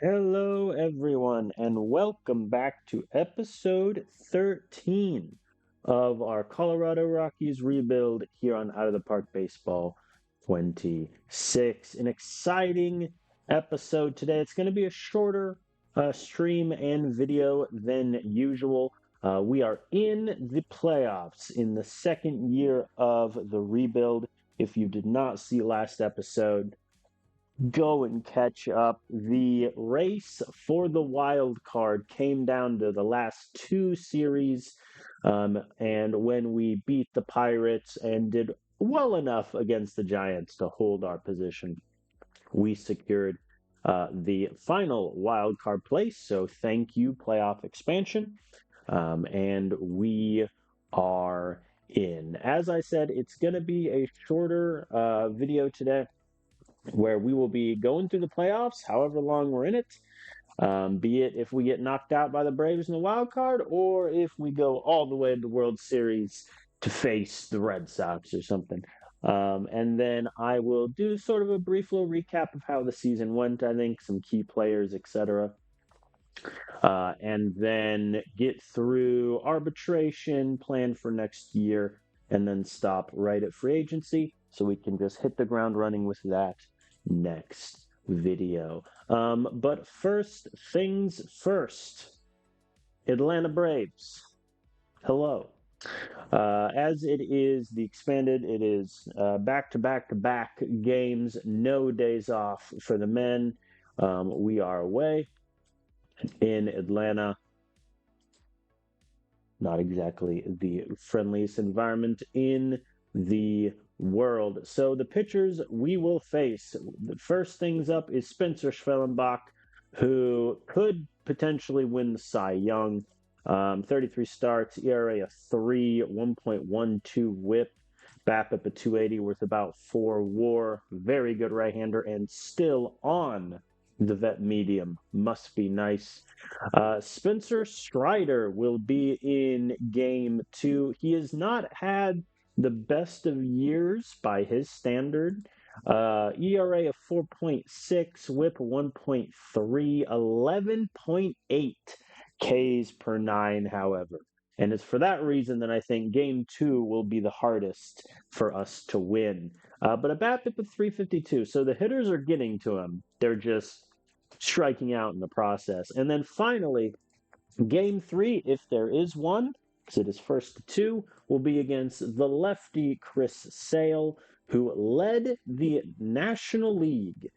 Hello, everyone, and welcome back to episode 13 of our Colorado Rockies rebuild here on Out of the Park Baseball 26. An exciting episode today. It's going to be a shorter stream and video than usual. We are in the playoffs in the second year of the rebuild. If you did not see last episode, go and catch up. The race for the wild card came down to the last two series. And when we beat the Pirates and did well enough against the Giants to hold our position, we secured the final wild card place. So thank you, playoff expansion. And we are in. As I said, it's going to be a shorter video today where we will be going through the playoffs, however long we're in it, be it if we get knocked out by the Braves in the wild card or if we go all the way to the World Series to face the Red Sox or something. And then I will do sort of a brief little recap of how the season went, I think, some key players, etc. And then get through arbitration, plan for next year, and then stop right at free agency so we can just hit the ground running with that next video. But first things first, Atlanta Braves. Hello. As it is the expanded, it is back to back to back games, no days off for the men. We are away in Atlanta. Not exactly the friendliest environment in the world. So the pitchers we will face, the first things up is Spencer Schwellenbach, who could potentially win the Cy Young. 33 starts, ERA of 3, 1.12 whip, BAPIP of 280, worth about 4 WAR. Very good right-hander and still on the vet medium. Must be nice. Spencer Strider will be in game 2. He has not had the best of years by his standard. ERA of 4.6, whip 1.3, 11.8 Ks per 9, however. And it's for that reason that I think game 2 will be the hardest for us to win. But a BAPIP of 352, so the hitters are getting to him. They're just striking out in the process. And then finally, game 3, if there is one, because it is first to 2, will be against the lefty Chris Sale, who led the National League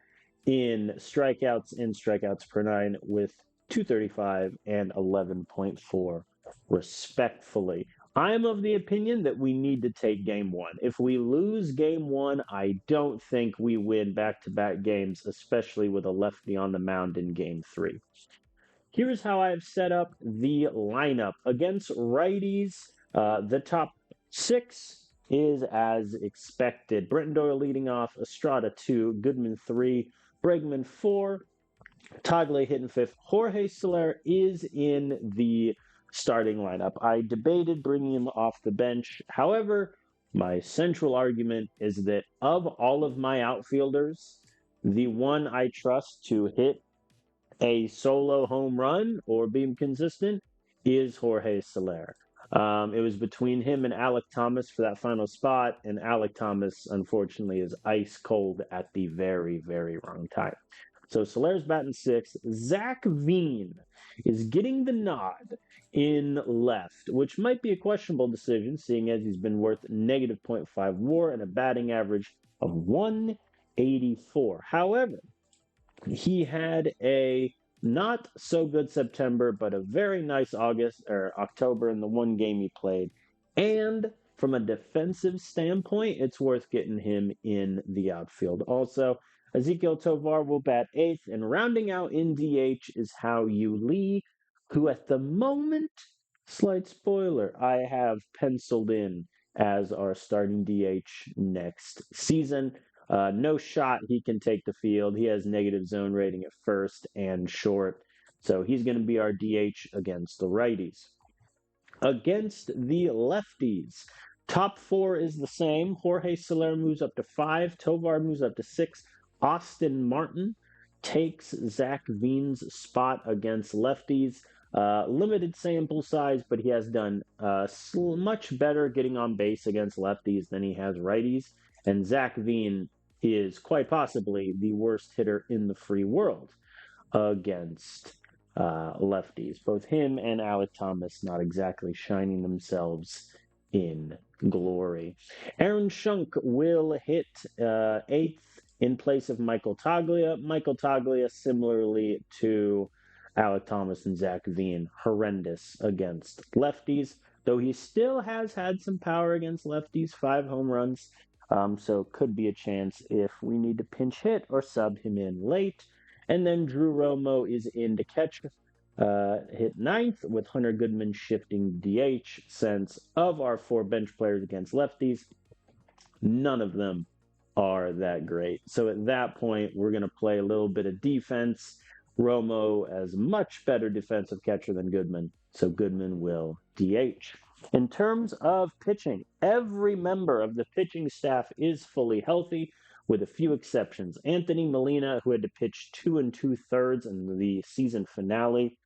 in strikeouts per 9 with 235 and 11.4 respectfully. I'm of the opinion that we need to take game 1. If we lose game 1, I don't think we win back-to-back games, especially with a lefty on the mound in game 3. Here's how I've set up the lineup. Against righties, the top 6 is as expected. Brenton Doyle leading off, Estrada 2, Goodman 3, Bregman 4, Tagle hitting 5th. Jorge Soler is in the starting lineup. I debated bringing him off the bench. However, my central argument is that of all of my outfielders, the one I trust to hit a solo home run or being consistent is Jorge Soler. It was between him and Alec Thomas for that final spot, and Alec Thomas, unfortunately, is ice cold at the very, very wrong time. So Soler's batting 6th. Zach Veen is getting the nod in left, which might be a questionable decision, seeing as he's been worth negative -0.5 WAR and a batting average of 184. However, he had a not so good September, but a very nice August or October in the one game he played. And from a defensive standpoint, it's worth getting him in the outfield. Also, Ezekiel Tovar will bat 8th, and rounding out in DH is Hao-Yu Lee, who at the moment, slight spoiler, I have penciled in as our starting DH next season. No shot he can take the field. He has negative zone rating at first and short. So he's going to be our DH against the righties. Against the lefties, top 4 is the same. Jorge Soler moves up to 5. Tovar moves up to 6. Austin Martin takes Zach Veen's spot against lefties. Limited sample size, but he has done much better getting on base against lefties than he has righties. And Zach Veen is quite possibly the worst hitter in the free world against lefties. Both him and Alec Thomas not exactly shining themselves in glory. Aaron Schunk will hit eighth in place of Michael Taglia. Michael Taglia, similarly to Alec Thomas and Zach Veen, horrendous against lefties, though he still has had some power against lefties, 5 home runs. So could be a chance if we need to pinch hit or sub him in late. And then Drew Romo is in to catch, hit ninth, with Hunter Goodman shifting DH, since of our 4 bench players against lefties, none of them are that great. So at that point, we're going to play a little bit of defense. Romo as much better defensive catcher than Goodman, so Goodman will DH. In terms of pitching, every member of the pitching staff is fully healthy, with a few exceptions. Anthony Molina, who had to pitch 2 2/3 in the season finale,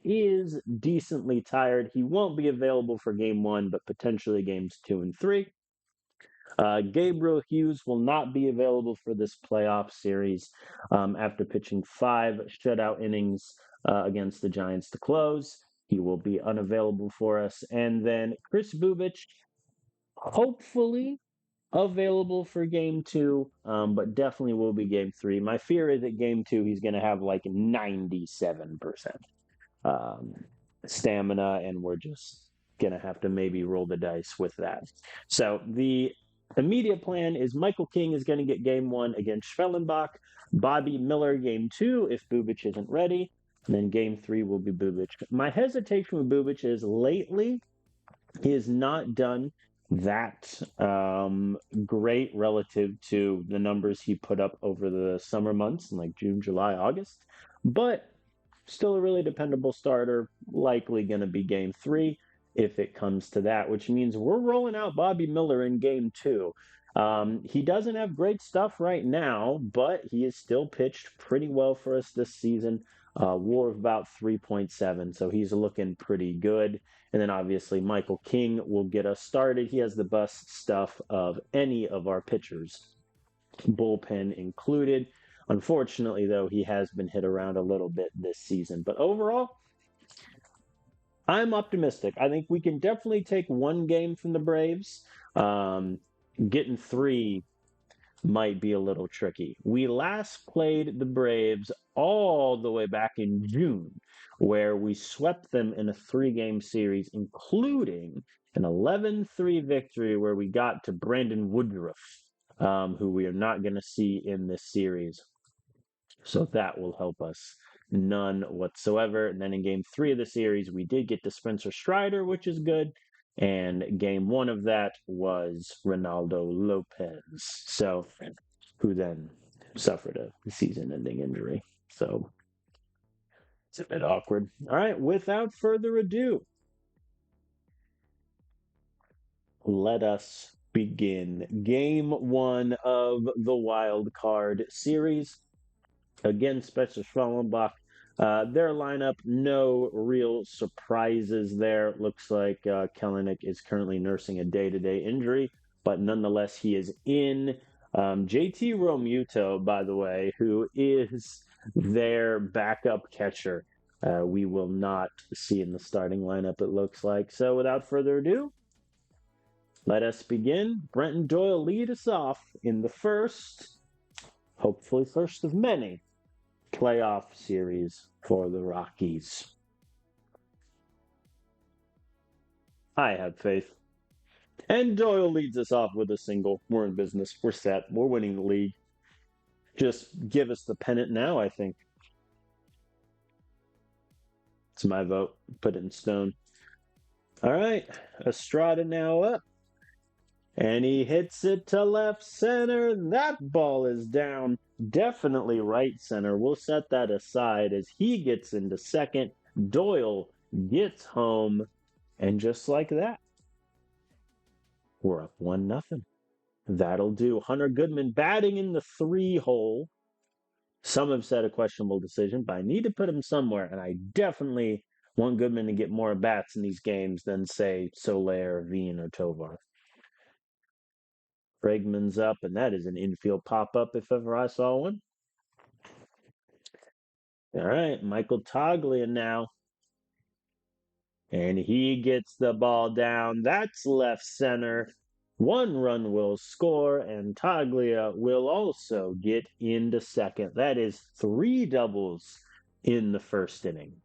is decently tired. He won't be available for game 1, but potentially games 2 and 3. Gabriel Hughes will not be available for this playoff series after pitching 5 shutout innings against the Giants to close. He will be unavailable for us. And then Chris Bubich, hopefully available for game 2, but definitely will be game 3. My fear is that game 2, he's going to have like 97% um, stamina, and we're just going to have to maybe roll the dice with that. So the immediate plan is Michael King is going to get game 1 against Schwellenbach, Bobby Miller game 2 if Bubich isn't ready, and then game 3 will be Bubich. My hesitation with Bubich is lately he has not done that great relative to the numbers he put up over the summer months in like June, July, August, but still a really dependable starter, likely going to be game 3 if it comes to that, which means we're rolling out Bobby Miller in game 2. He doesn't have great stuff right now, but he has still pitched pretty well for us this season. WAR of about 3.7, so he's looking pretty good. And then obviously Michael King will get us started. He has the best stuff of any of our pitchers, bullpen included. Unfortunately, though, he has been hit around a little bit this season. But overall, I'm optimistic. I think we can definitely take 1 game from the Braves. Getting 3 might be a little tricky. We last played the Braves all the way back in June, where we swept them in a 3-game series, including an 11-3 victory where we got to Brandon Woodruff, who we are not going to see in this series. So that will help us none whatsoever. And then in game 3 of the series, we did get to Spencer Strider, which is good. And game 1 of that was Ronaldo Lopez, so who then suffered a season-ending injury. So it's a bit awkward. All right, without further ado, let us begin game 1 of the wild card series. Again, Spencer Schwellenbach. Their lineup, no real surprises there. Looks like Kellenic is currently nursing a day-to-day injury, but nonetheless, he is in. JT Romuto, by the way, who is their backup catcher, we will not see in the starting lineup, it looks like. So without further ado, let us begin. Brenton Doyle lead us off in the first, hopefully first of many, playoff series for the Rockies. I have faith. And Doyle leads us off with a single. We're in business. We're set. We're winning the league. Just give us the pennant now, I think. It's my vote. Put it in stone. All right. Estrada now up. And he hits it to left center. That ball is down. Definitely right center. We'll set that aside as he gets into second. Doyle gets home. And just like that, we're up 1-0. That'll do. Hunter Goodman batting in the 3 hole. Some have said a questionable decision, but I need to put him somewhere, and I definitely want Goodman to get more bats in these games than, say, Soler, Veen, or Tovar. Bregman's up, and that is an infield pop-up if ever I saw one. All right, Michael Toglia now. And he gets the ball down. That's left center. One run will score, and Taglia will also get into second. That is 3 doubles in the first inning.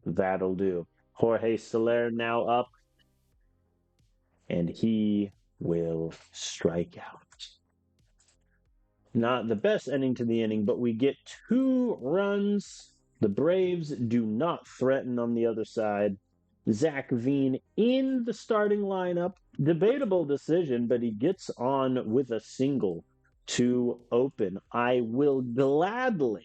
That'll do. Jorge Soler now up, and he will strike out. Not the best ending to the inning, but we get 2 runs. The Braves do not threaten on the other side. Zach Veen in the starting lineup. Debatable decision, but he gets on with a single to open. I will gladly,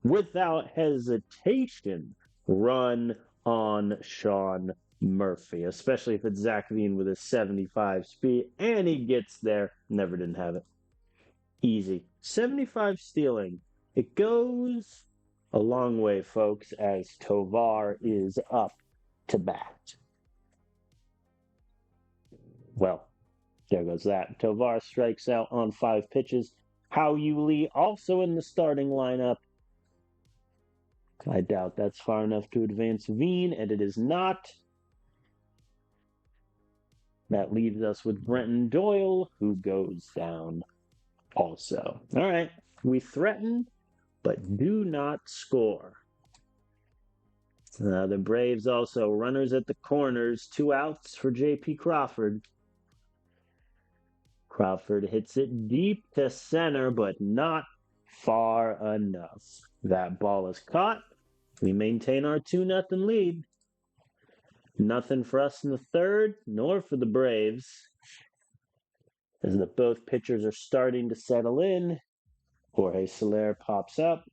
without hesitation, run on Sean Murphy, especially if it's Zach Veen with a 75 speed, and he gets there. Never didn't have it. Easy. 75 stealing. It goes a long way, folks, as Tovar is up to bat. Well, there goes that. Tovar strikes out on 5 pitches. Hao Yuli also in the starting lineup. I doubt that's far enough to advance Veen, and it is not. That leaves us with Brenton Doyle, who goes down also. All right, we threaten, but do not score. The Braves also runners at the corners, 2 outs for J.P. Crawford. Crawford hits it deep to center, but not far enough. That ball is caught. We maintain our 2-0 lead. Nothing for us in the third, nor for the Braves. As both pitchers are starting to settle in, Jorge Soler pops up.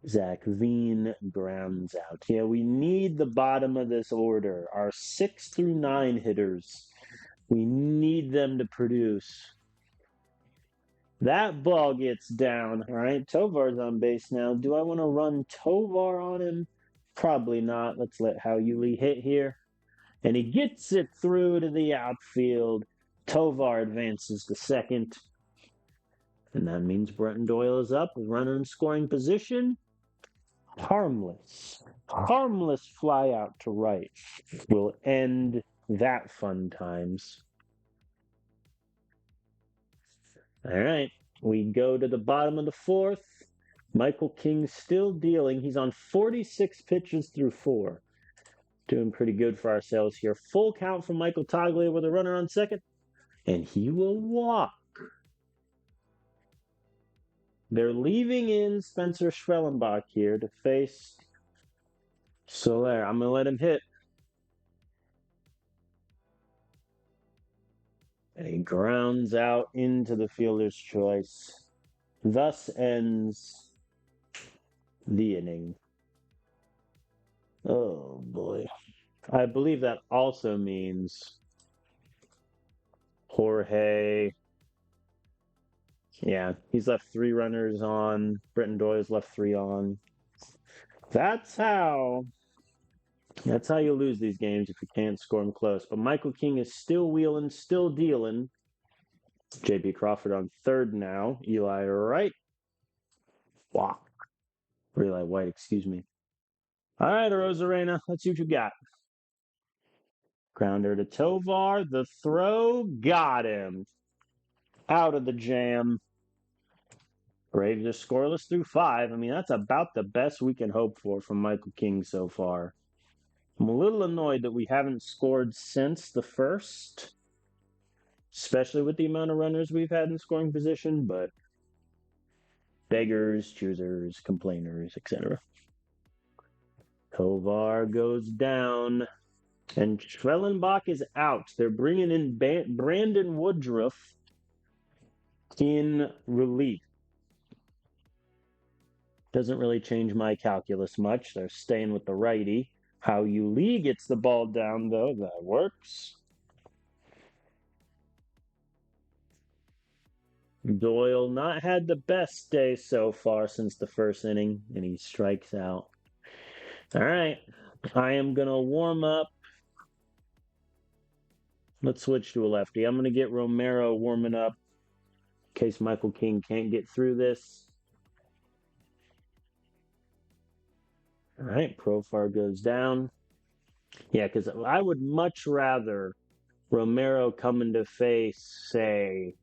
Zach Veen grounds out. Yeah, we need the bottom of this order. Our 6 through 9 hitters. We need them to produce. That ball gets down. All right, Tovar's on base now. Do I want to run Tovar on him? Probably not. Let's let Hao Yuli hit here. And he gets it through to the outfield. Tovar advances to second. And that means Brenton Doyle is up, runner in scoring position. Harmless fly out to right will end that fun times. All right, we go to the bottom of the 4th. Michael King still dealing. He's on 46 pitches through 4. Doing pretty good for ourselves here. Full count from Michael Toglia with a runner on second, and he will walk. They're leaving in Spencer Schwellenbach here to face Soler. I'm going to let him hit. And he grounds out into the fielder's choice. Thus ends the inning. Oh, boy. I believe that also means Jorge. Yeah, he's left 3 runners on. Brenton Doyle's left 3 on. That's how you lose these games if you can't score them close. But Michael King is still wheeling, still dealing. J.P. Crawford on third now. Eli Wright. Walk. Eli White, excuse me. All right, Rosarena, let's see what you got. Grounder to Tovar. The throw got him. Out of the jam. Braves are scoreless through 5. I mean, that's about the best we can hope for from Michael King so far. I'm a little annoyed that we haven't scored since the first, especially with the amount of runners we've had in scoring position, but beggars, choosers, complainers, etc. Tovar goes down, and Schwellenbach is out. They're bringing in Brandon Woodruff in relief. Doesn't really change my calculus much. They're staying with the righty. How you Lee gets the ball down, though. That works. Doyle not had the best day so far since the first inning, and he strikes out. All right. I am going to warm up. Let's switch to a lefty. I'm going to get Romero warming up in case Michael King can't get through this. All right. Profar goes down. Yeah, because I would much rather Romero come into face, say,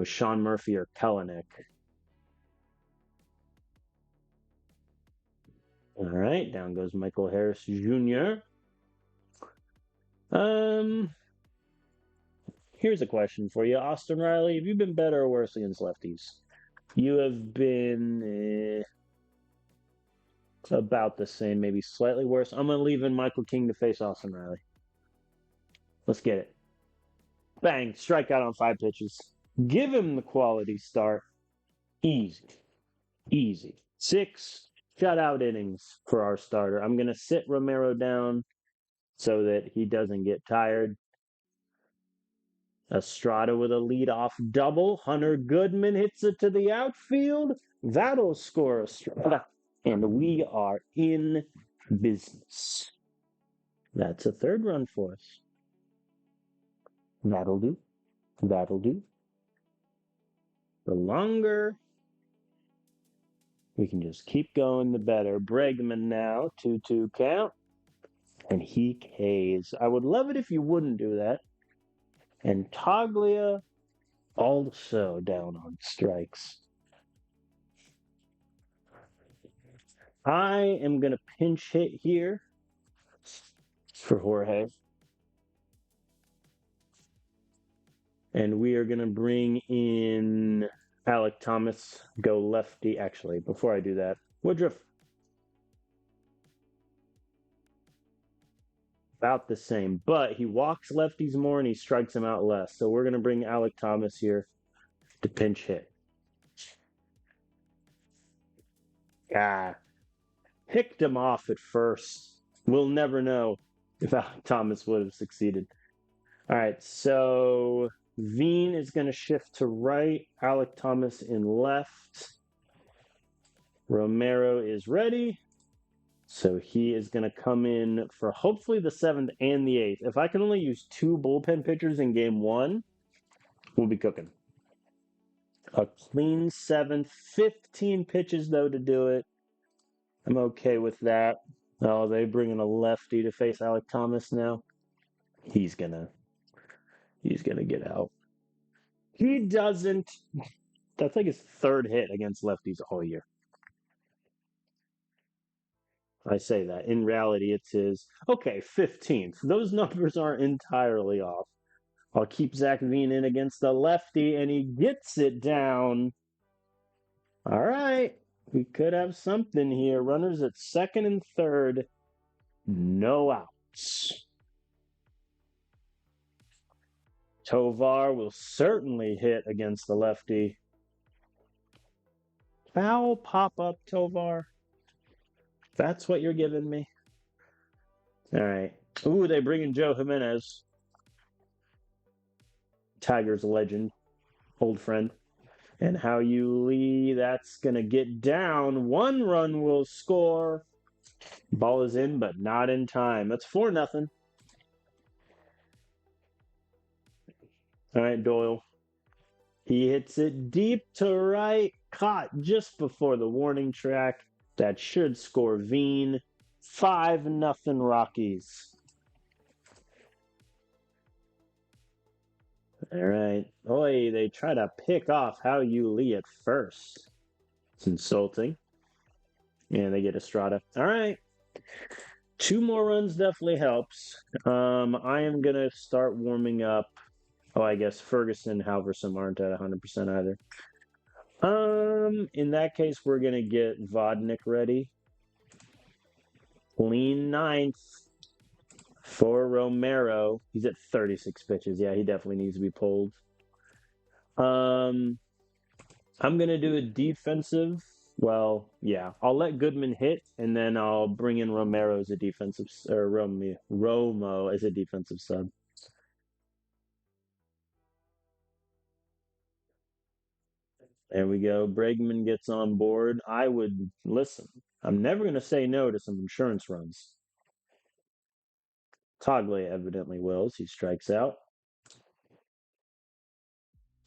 Sean Murphy or Kellenic. All right, down goes Michael Harris Jr. Here's a question for you, Austin Riley. Have you been better or worse against lefties? You have been about the same, maybe slightly worse. I'm going to leave in Michael King to face Austin Riley. Let's get it. Bang, strikeout on 5 pitches. Give him the quality start. Easy. Easy. 6 shutout innings for our starter. I'm going to sit Romero down so that he doesn't get tired. Estrada with a leadoff double. Hunter Goodman hits it to the outfield. That'll score Estrada. And we are in business. That's a 3rd run for us. That'll do. That'll do. The longer we can just keep going, the better. Bregman now, 2-2 count. And he Ks. I would love it if you wouldn't do that. And Toglia also down on strikes. I am going to pinch hit here for Jorge. And we are going to bring in Alec Thomas, go lefty. Actually, before I do that, Woodruff. About the same, but he walks lefties more and he strikes them out less. So we're going to bring Alec Thomas here to pinch hit. Picked him off at first. We'll never know if Alec Thomas would have succeeded. All right, so Veen is going to shift to right. Alec Thomas in left. Romero is ready. So he is going to come in for hopefully the 7th and the 8th. If I can only use 2 bullpen pitchers in game 1, we'll be cooking. A clean 7th, 15 pitches though to do it. I'm okay with that. Oh, they bring in a lefty to face Alec Thomas now. He's gonna get out. He doesn't. That's like his 3rd hit against lefties all year. I say that. In reality, it's his, 15th. Those numbers aren't entirely off. I'll keep Zach Veen in against the lefty, and he gets it down. All right. We could have something here. Runners at 2nd and 3rd. No outs. Tovar will certainly hit against the lefty. Foul pop-up, Tovar. That's what you're giving me. All right. Ooh, they bring in Joe Jimenez. Tigers legend. Old friend. And how you Lee, that's going to get down. 1 run will score. Ball is in, but not in time. That's 4-0. All right, Doyle. He hits it deep to right. Caught just before the warning track. That should score Veen. 5-0 Rockies. All right. Oy, they try to pick off How You Lee at first. It's insulting. And they get Estrada. All right. 2 more runs definitely helps. I am going to start warming up. Oh, I guess Ferguson and Halverson aren't at 100% either. In that case, we're going to get Vodnik ready. Clean 9th for Romero. He's at 36 pitches. Yeah, he definitely needs to be pulled. I'm going to do a defensive Well, yeah, I'll let Goodman hit, and then I'll bring in Romero as a defensive, or Romo as a defensive sub. There we go. Bregman gets on board. I would listen. I'm never going to say no to some insurance runs. Togle evidently wills. He strikes out,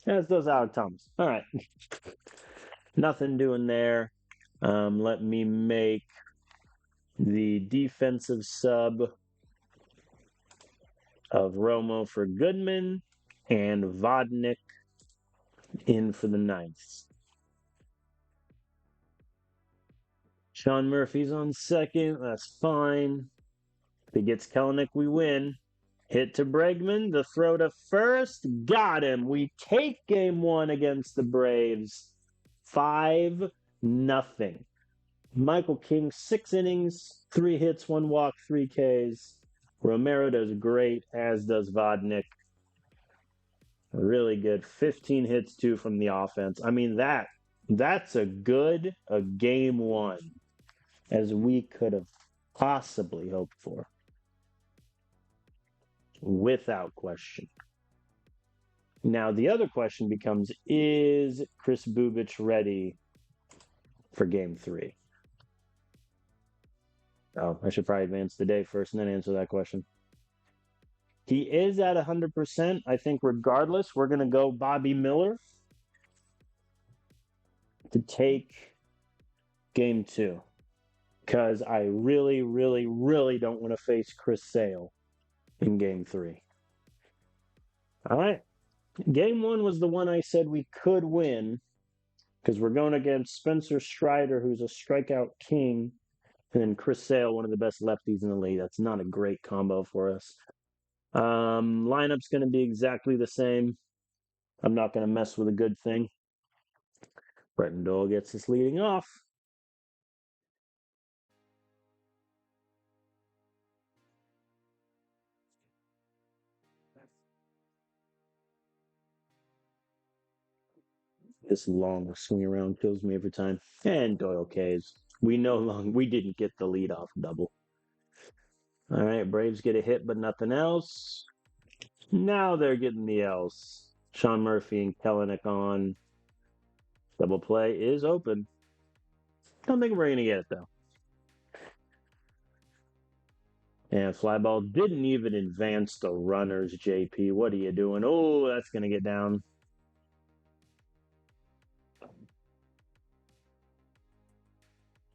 as does Alec Thomas. All right. Nothing doing there. Let me make the defensive sub of Romo for Goodman and Vodnik in for the ninth. Sean Murphy's on second. That's fine. If he gets Kellenic, we win. Hit to Bregman. The throw to first. Got him. We take game one against the Braves. 5-0. Michael King, 6 innings, 3 hits, 1 walk, 3 Ks. Romero does great, as does Vodnik. Really good. 15 hits, 2 from the offense. I mean, that's a game one as we could have possibly hoped for. Without question. Now, the other question becomes, is Chris Bubich ready for game 3? Oh, I should probably advance the day first and then answer that question. He is at 100%. I think regardless, we're going to go Bobby Miller to take game 2. Because I really, really, really don't want to face Chris Sale in game 3. All right. Game 1 was the one I said we could win because we're going against Spencer Strider, who's a strikeout king, and then Chris Sale, one of the best lefties in the league. That's not a great combo for us. Lineup's going to be exactly the same. I'm not going to mess with a good thing. Bretton Dole gets us leading off. This long swing around kills me every time. And Doyle K's. We didn't get the lead off double. All right, Braves get a hit, but nothing else. Now they're getting the else. Sean Murphy and Kellenic on. Double play is open. Don't think we're going to get it, though. And fly ball didn't even advance the runners, JP. What are you doing? Oh, that's going to get down.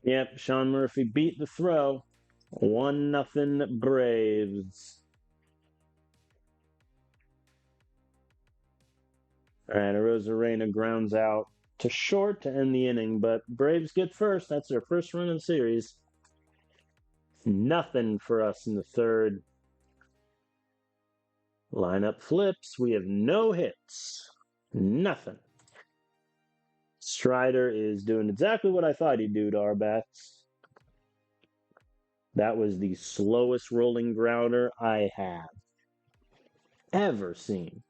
Yep, Sean Murphy beat the throw. 1-0 Braves. All right, Arozarena grounds out to short to end the inning, but Braves get first. That's their first run of the series. Nothing for us in the third. Lineup flips. We have no hits. Nothing. Strider is doing exactly what I thought he'd do to our bats. That was the slowest rolling grounder I have ever seen.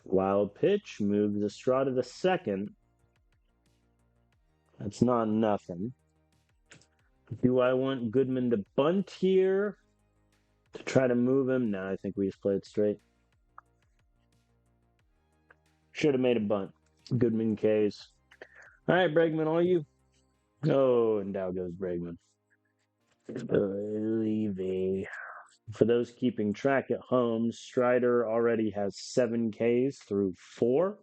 Wild pitch moves Estrada to second. That's not nothing. Do I want Goodman to bunt here to try to move him? No, I think we just played straight. Should have made a bunt. Goodman K's. All right, Bregman, all you. Oh, and down goes Bregman. Levy. For those keeping track at home, Strider already has 7 Ks through 4.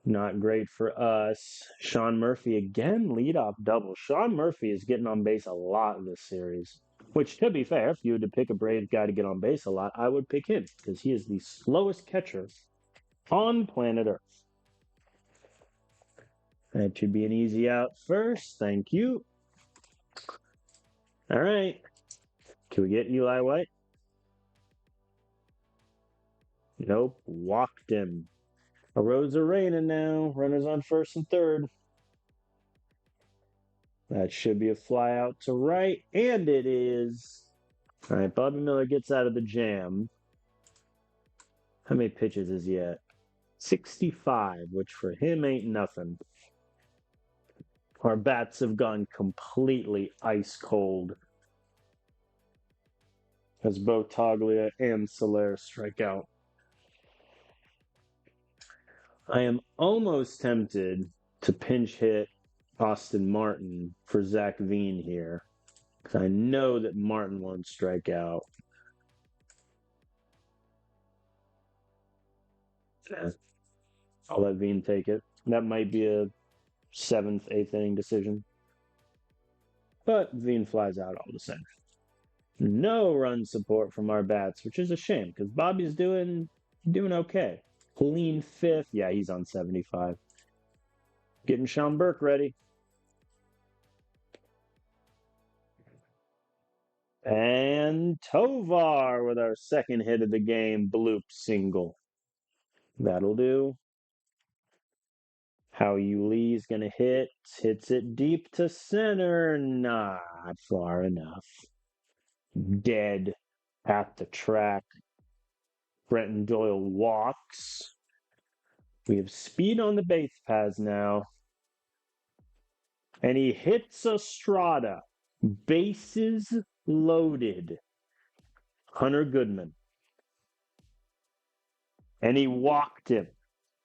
Not great for us. Sean Murphy again, leadoff double. Sean Murphy is getting on base a lot in this series. Which, to be fair, if you had to pick a Braves guy to get on base a lot, I would pick him because he is the slowest catcher on planet Earth. That should be an easy out first. Thank you. All right. Can we get Eli White? Nope. Walked him. Arozarena now. Runners on first and third. That should be a fly out to right, and it is. All right, Bobby Miller gets out of the jam. How many pitches is he at? 65, which for him ain't nothing. Our bats have gone completely ice cold as both Toglia and Soler strike out. I am almost tempted to pinch hit Austin Martin for Zach Veen here because I know that Martin won't strike out. Yeah, I'll let Veen take it. That might be a seventh, eighth inning decision. But Veen flies out all the same. No run support from our bats, which is a shame because Bobby's doing okay. Clean fifth. Yeah, he's on 75. Getting Sean Burke ready. And Tovar with our second hit of the game, bloop single. That'll do. How Yuli's gonna hits it deep to center, not far enough. Dead at the track. Brenton Doyle walks. We have speed on the base paths now. And he hits Estrada. Bases loaded. Hunter Goodman. And he walked him.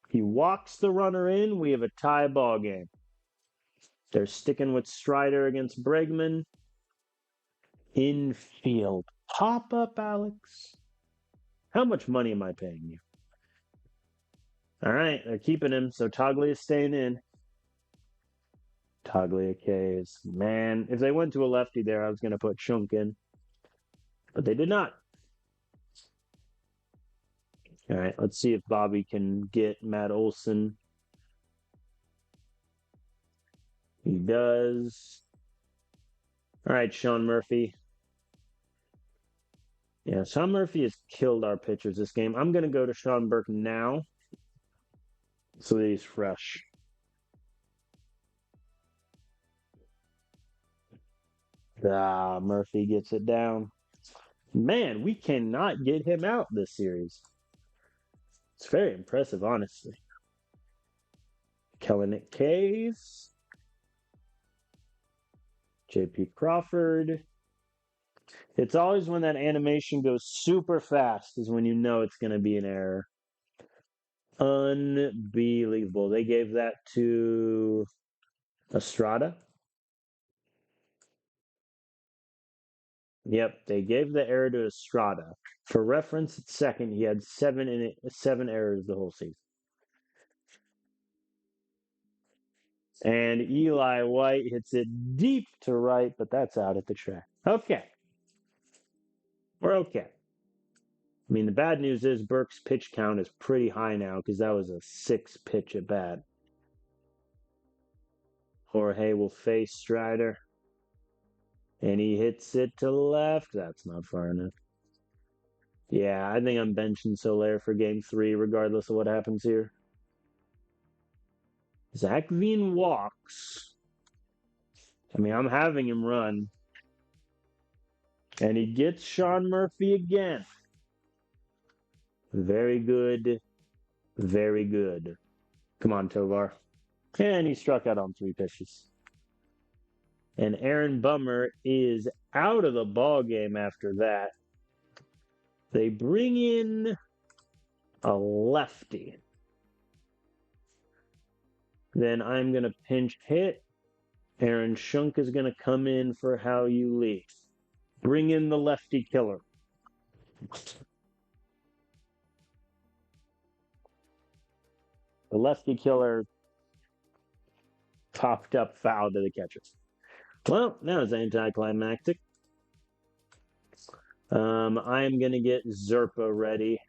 He walks the runner in. We have a tie ball game. They're sticking with Strider against Bregman. Infield. Pop up, Alex. How much money am I paying you? All right, they're keeping him, so Toglia is staying in. Toglia K's. Man, if they went to a lefty there, I was going to put Shunk in. But they did not. All right, let's see if Bobby can get Matt Olson. He does. All right, Sean Murphy. Yeah, Sean Murphy has killed our pitchers this game. I'm going to go to Sean Burke now so that he's fresh. Murphy gets it down. Man, we cannot get him out this series. It's very impressive, honestly. Kellenic K's. JP Crawford. It's always when that animation goes super fast is when you know it's going to be an error. Unbelievable. They gave that to Estrada. Yep, they gave the error to Estrada. For reference, at second, he had seven errors the whole season. And Eli White hits it deep to right, but that's out at the track. Okay. We're okay. I mean, the bad news is Burke's pitch count is pretty high now because that was a 6-pitch at bat. Jorge will face Strider. And he hits it to left. That's not far enough. Yeah, I think I'm benching Soler for game 3, regardless of what happens here. Zach Veen walks. I mean, I'm having him run. And he gets Sean Murphy again. Very good. Very good. Come on, Tovar. And he struck out on 3 pitches. And Aaron Bummer is out of the ball game after that. They bring in a lefty. Then I'm going to pinch hit. Aaron Shunk is going to come in for How You Lee. Bring in the lefty killer. The lefty killer popped up foul to the catcher. Well, that was anticlimactic. I am going to get Zerpa ready.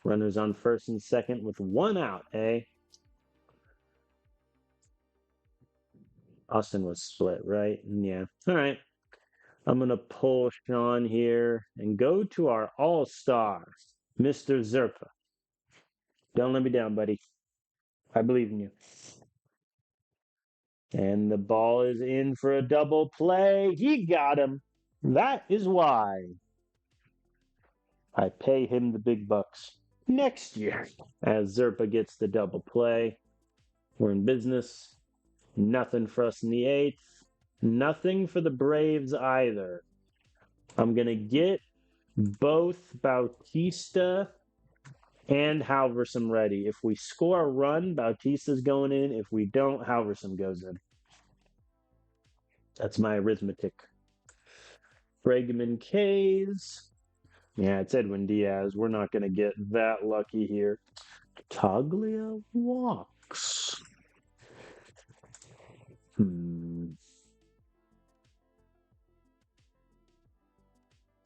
Runners on first and second with 1 out, eh? Austin was split, right? Yeah. All right. I'm going to pull Sean here and go to our all-star, Mr. Zerpa. Don't let me down, buddy. I believe in you. And the ball is in for a double play. He got him. That is why. I pay him the big bucks next year. As Zerpa gets the double play, we're in business. Nothing for us in the eighth. Nothing for the Braves either. I'm going to get both Bautista and Halverson ready. If we score a run, Bautista's going in. If we don't, Halverson goes in. That's my arithmetic. Bregman K's. Yeah, it's Edwin Diaz. We're not going to get that lucky here. Taglia walks.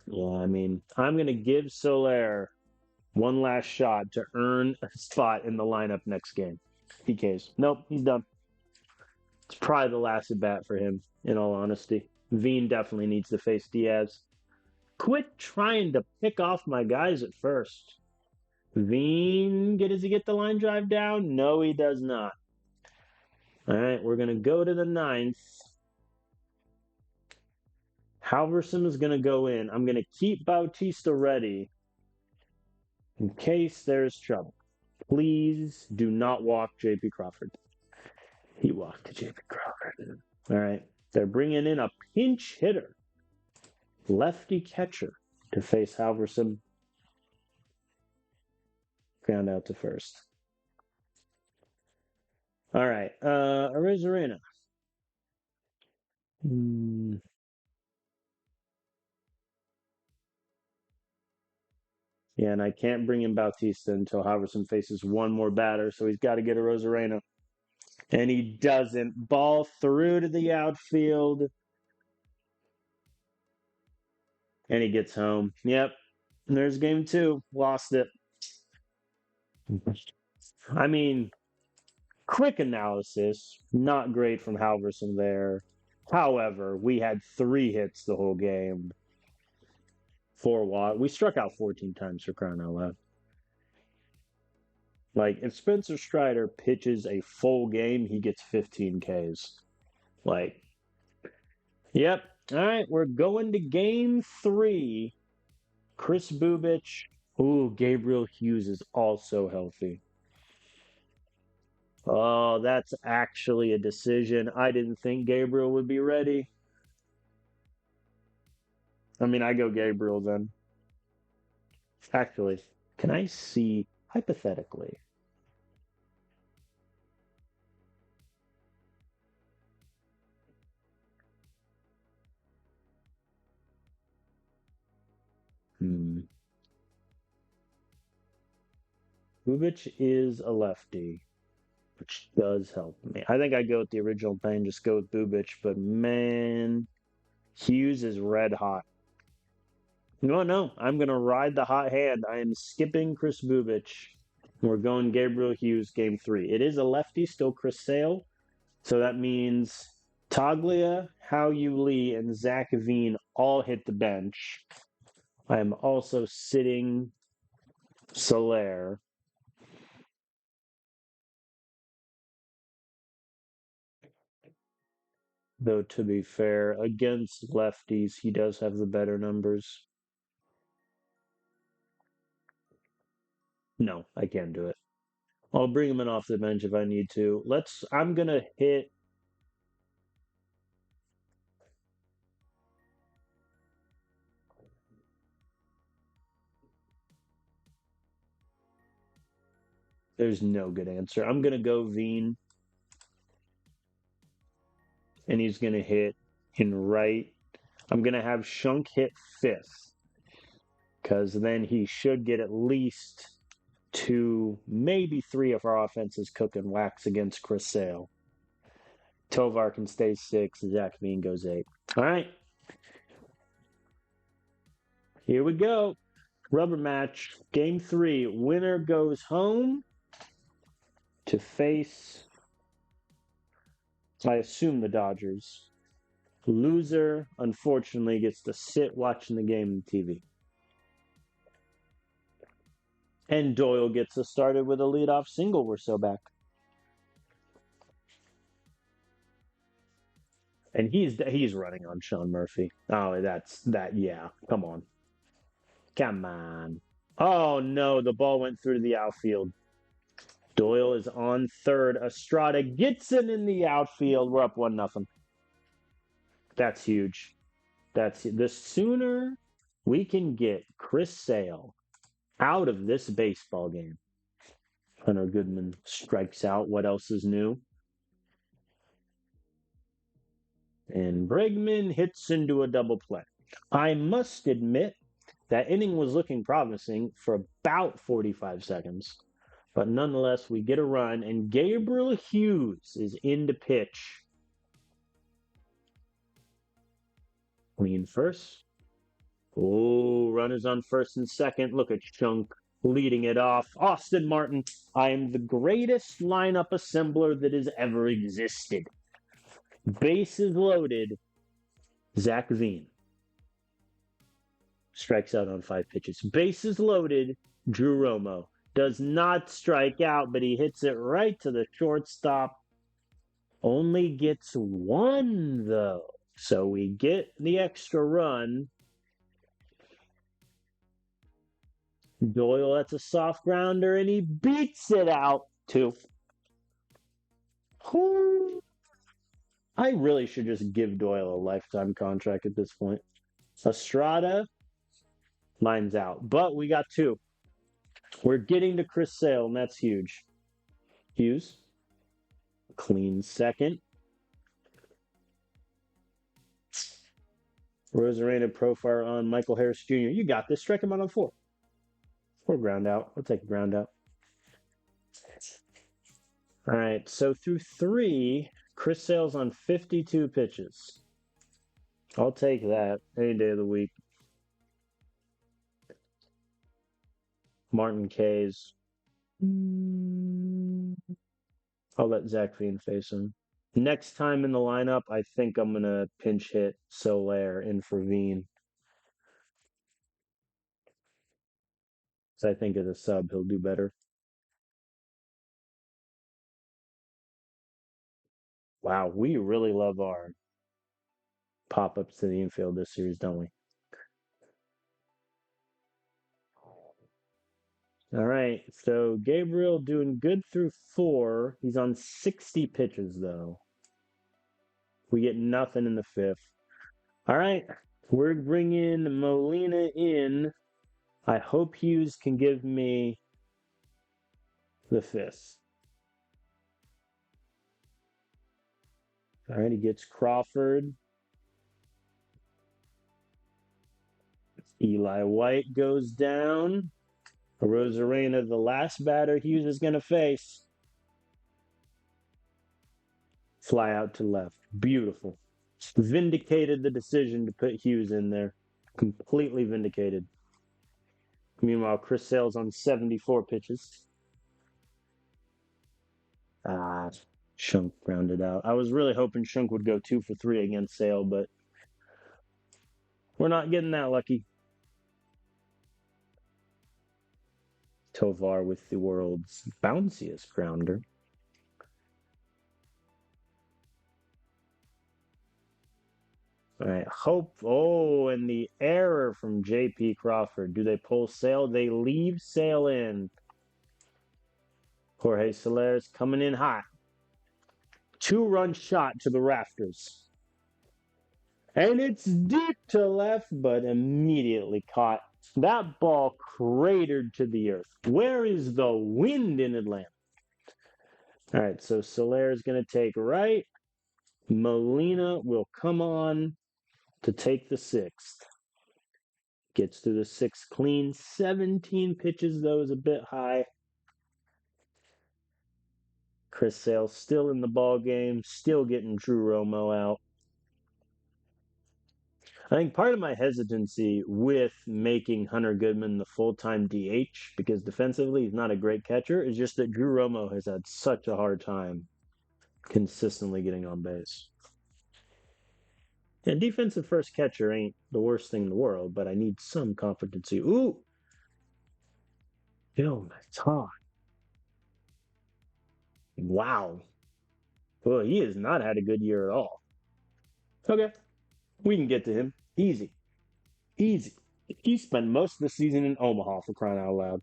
Yeah, I mean, I'm going to give Soler one last shot to earn a spot in the lineup next game. PKs. Nope, he's done. It's probably the last at bat for him, in all honesty. Veen definitely needs to face Diaz. Quit trying to pick off my guys at first. Veen, does he get the line drive down? No, he does not. All right, we're going to go to the ninth. Halverson is going to go in. I'm going to keep Bautista ready in case there's trouble. Please do not walk J.P. Crawford. He walked J.P. Crawford. All right, they're bringing in a pinch hitter, lefty catcher, to face Halverson. Ground out to first. All right, Arizarena. Yeah, and I can't bring in Bautista until Halverson faces one more batter, so he's got to get a Rosarena. And he doesn't. Ball through to the outfield. And he gets home. Yep. And there's game two. Lost it. I mean, quick analysis. Not great from Halverson there. However, we had 3 hits the whole game. 4 walk. We struck out 14 times for crying out loud. Like, if Spencer Strider pitches a full game, he gets 15 Ks. Like, yep. All right, we're going to game 3. Chris Bubich. Ooh, Gabriel Hughes is also healthy. Oh, that's actually a decision. I didn't think Gabriel would be ready. I mean, I go Gabriel then. Actually, can I see hypothetically? Hmm. Bubich is a lefty, which does help me. I think I go with the original thing, just go with Bubich, but man, Hughes is red hot. No, I'm going to ride the hot hand. I am skipping Chris Bubich. We're going Gabriel Hughes game 3. It is a lefty, still Chris Sale. So that means Taglia, Hao Yu Lee, and Zach Veen all hit the bench. I am also sitting Soler. Though, to be fair, against lefties, he does have the better numbers. No, I can't do it. I'll bring him in off the bench if I need to. I'm going to hit. There's no good answer. I'm going to go Veen, and he's going to hit in right. I'm going to have Shunk hit 5th, because then he should get at least 2, maybe 3 of our offenses cooking wax against Chris Sale. Tovar can stay 6. Zach Veen goes 8. All right. Here we go. Rubber match. Game 3. Winner goes home to face, I assume, the Dodgers. Loser, unfortunately, gets to sit watching the game on TV. And Doyle gets us started with a leadoff single. We're so back. And he's running on Sean Murphy. Oh, that's that. Yeah, come on. Come on. Oh no, the ball went through the outfield. Doyle is on third. Estrada gets it in the outfield. We're up 1-0. That's huge. That's the sooner we can get Chris Sale out of this baseball game. Hunter Goodman strikes out. What else is new? And Bregman hits into a double play. I must admit that inning was looking promising for about 45 seconds. But nonetheless, we get a run, and Gabriel Hughes is in to pitch. Clean first. Oh, runners on first and second. Look at Chunk leading it off. Austin Martin, I am the greatest lineup assembler that has ever existed. Bases loaded. Zach Veen strikes out on 5 pitches. Bases loaded. Drew Romo does not strike out, but he hits it right to the shortstop. Only gets 1, though. So we get the extra run. Doyle, that's a soft grounder, and he beats it out, 2. I really should just give Doyle a lifetime contract at this point. Estrada lines out, but we got 2. We're getting to Chris Sale, and that's huge. Hughes, clean second. Rosarena profile on Michael Harris Jr. You got this. Strike him out on 4. Or ground out. We'll take a ground out. All right, so through 3, Chris Sale's on 52 pitches. I'll take that any day of the week. Martin K's. I'll let Zach Veen face him. Next time in the lineup, I think I'm going to pinch hit Soler in for Veen. So I think as a sub, he'll do better. Wow, we really love our pop-ups to the infield this series, don't we? All right, so Gabriel doing good through 4. He's on 60 pitches, though. We get nothing in the 5th. All right, we're bringing Molina in. I hope Hughes can give me the 5th. All right, he gets Crawford. Eli White goes down. Rosarena, the last batter Hughes is going to face. Fly out to left. Beautiful. Vindicated the decision to put Hughes in there. Completely vindicated. Meanwhile, Chris Sale's on 74 pitches. Shunk rounded out. I was really hoping Shunk would go 2 for 3 against Sale, but we're not getting that lucky. Tovar with the world's bounciest grounder. All right, hope. Oh, and the error from J.P. Crawford. Do they pull Sale? They leave Sale in. Jorge Soler's coming in hot. 2-run shot to the rafters. And it's deep to left, but immediately caught. That ball cratered to the earth. Where is the wind in Atlanta? All right, so Soler is going to take right. Molina will come on to take the 6th. Gets through the 6th clean. 17 pitches, though, is a bit high. Chris Sale still in the ball game, still getting Drew Romo out. I think part of my hesitancy with making Hunter Goodman the full-time DH, because defensively he's not a great catcher, is just that Drew Romo has had such a hard time consistently getting on base. Yeah, defensive first catcher ain't the worst thing in the world, but I need some competency. Ooh! Yo, Maton. Wow. Well, he has not had a good year at all. Okay. We can get to him. Easy. Easy. He spent most of the season in Omaha, for crying out loud.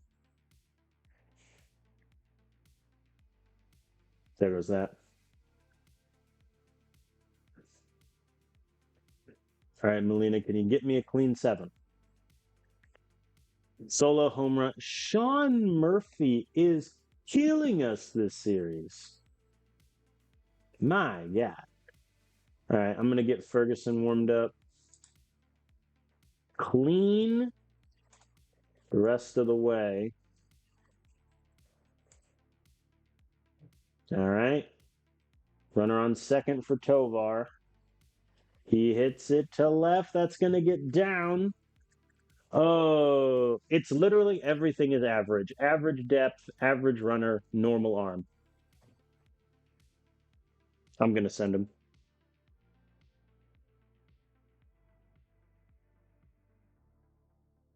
There goes that. All right, Melina, can you get me a clean 7? Solo home run. Sean Murphy is killing us this series. My God. All right, I'm going to get Ferguson warmed up. Clean the rest of the way. All right. Runner on second for Tovar. He hits it to left. That's going to get down. Oh, it's literally everything is average. Average depth, average runner, normal arm. I'm going to send him.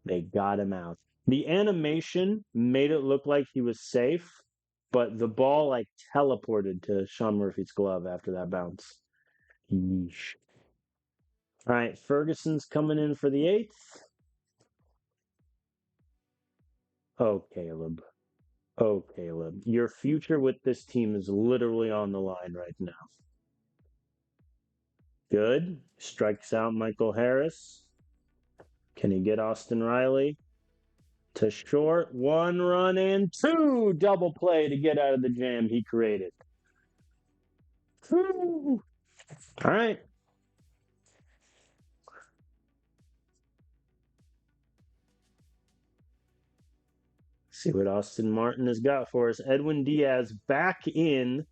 They got him out. The animation made it look like he was safe, but the ball like teleported to Sean Murphy's glove after that bounce. Yeesh. All right, Ferguson's coming in for the 8th. Oh, Caleb. Oh, Caleb. Your future with this team is literally on the line right now. Good. Strikes out Michael Harris. Can he get Austin Riley? To short, 1 run and 2 double play to get out of the jam he created. Woo. All right. See what Austin Martin has got for us. Edwin Diaz back in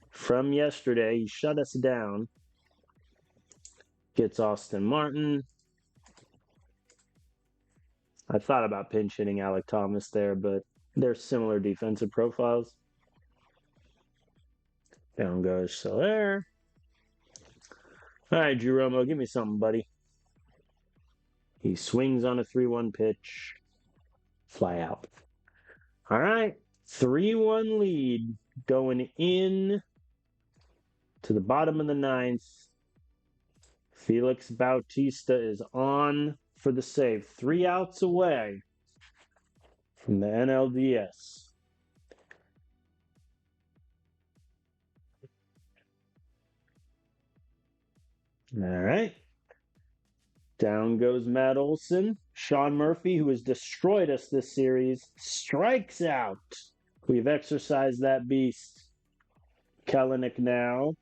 from yesterday. He shut us down. Gets Austin Martin. I thought about pinch hitting Alec Thomas there, but they're similar defensive profiles. Down goes Soler. All right, Giromo, give me something, buddy. He swings on a 3-1 pitch. Fly out. All right. 3-1 lead going in to the bottom of the 9th. Felix Bautista is on for the save. 3 outs away from the NLDS. All right. Down goes Matt Olson. Sean Murphy, who has destroyed us this series, strikes out. We've exercised that beast. Kellenic now.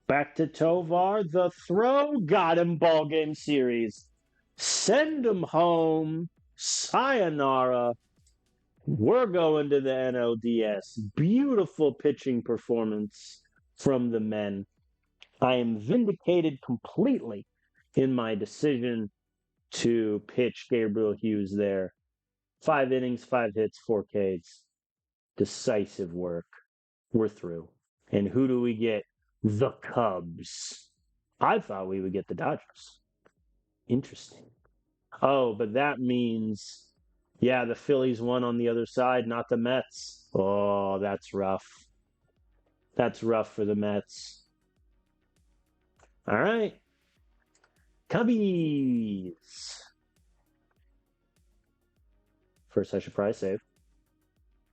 Back to Tovar. The throw got him ball game series. Send him home. Sayonara. We're going to the NLDS. Beautiful pitching performance from the men. I am vindicated completely in my decision to pitch Gabriel Hughes there. 5 innings, 5 hits, 4 Ks. Decisive work. We're through. And who do we get? The Cubs. I thought we would get the Dodgers. Interesting. Oh, but that means, yeah, the Phillies won on the other side, not the Mets. Oh, that's rough. That's rough for the Mets. All right. Cubbies. First, I should probably save,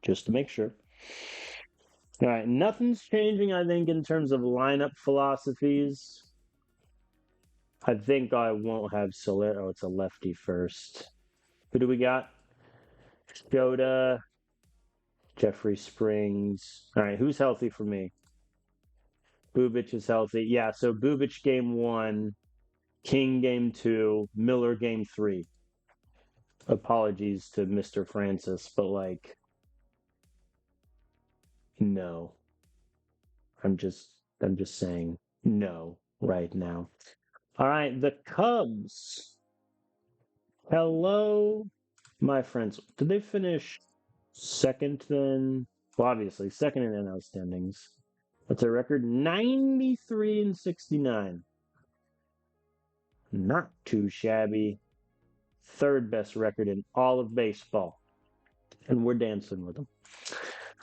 just to make sure. All right, nothing's changing, I think, in terms of lineup philosophies. I think I won't have Soler. Oh, it's a lefty first. Who do we got? Shota, Jeffrey Springs. All right, who's healthy for me? Bubic is healthy. Yeah, so Bubic game 1, King game 2, Miller game 3. Apologies to Mr. Francis, but like, no. I'm just saying no right now. All right, the Cubs. Hello, my friends. Did they finish second then? Well, obviously, second in NL standings. What's their record? 93-69. Not too shabby. 3rd best record in all of baseball. And we're dancing with them.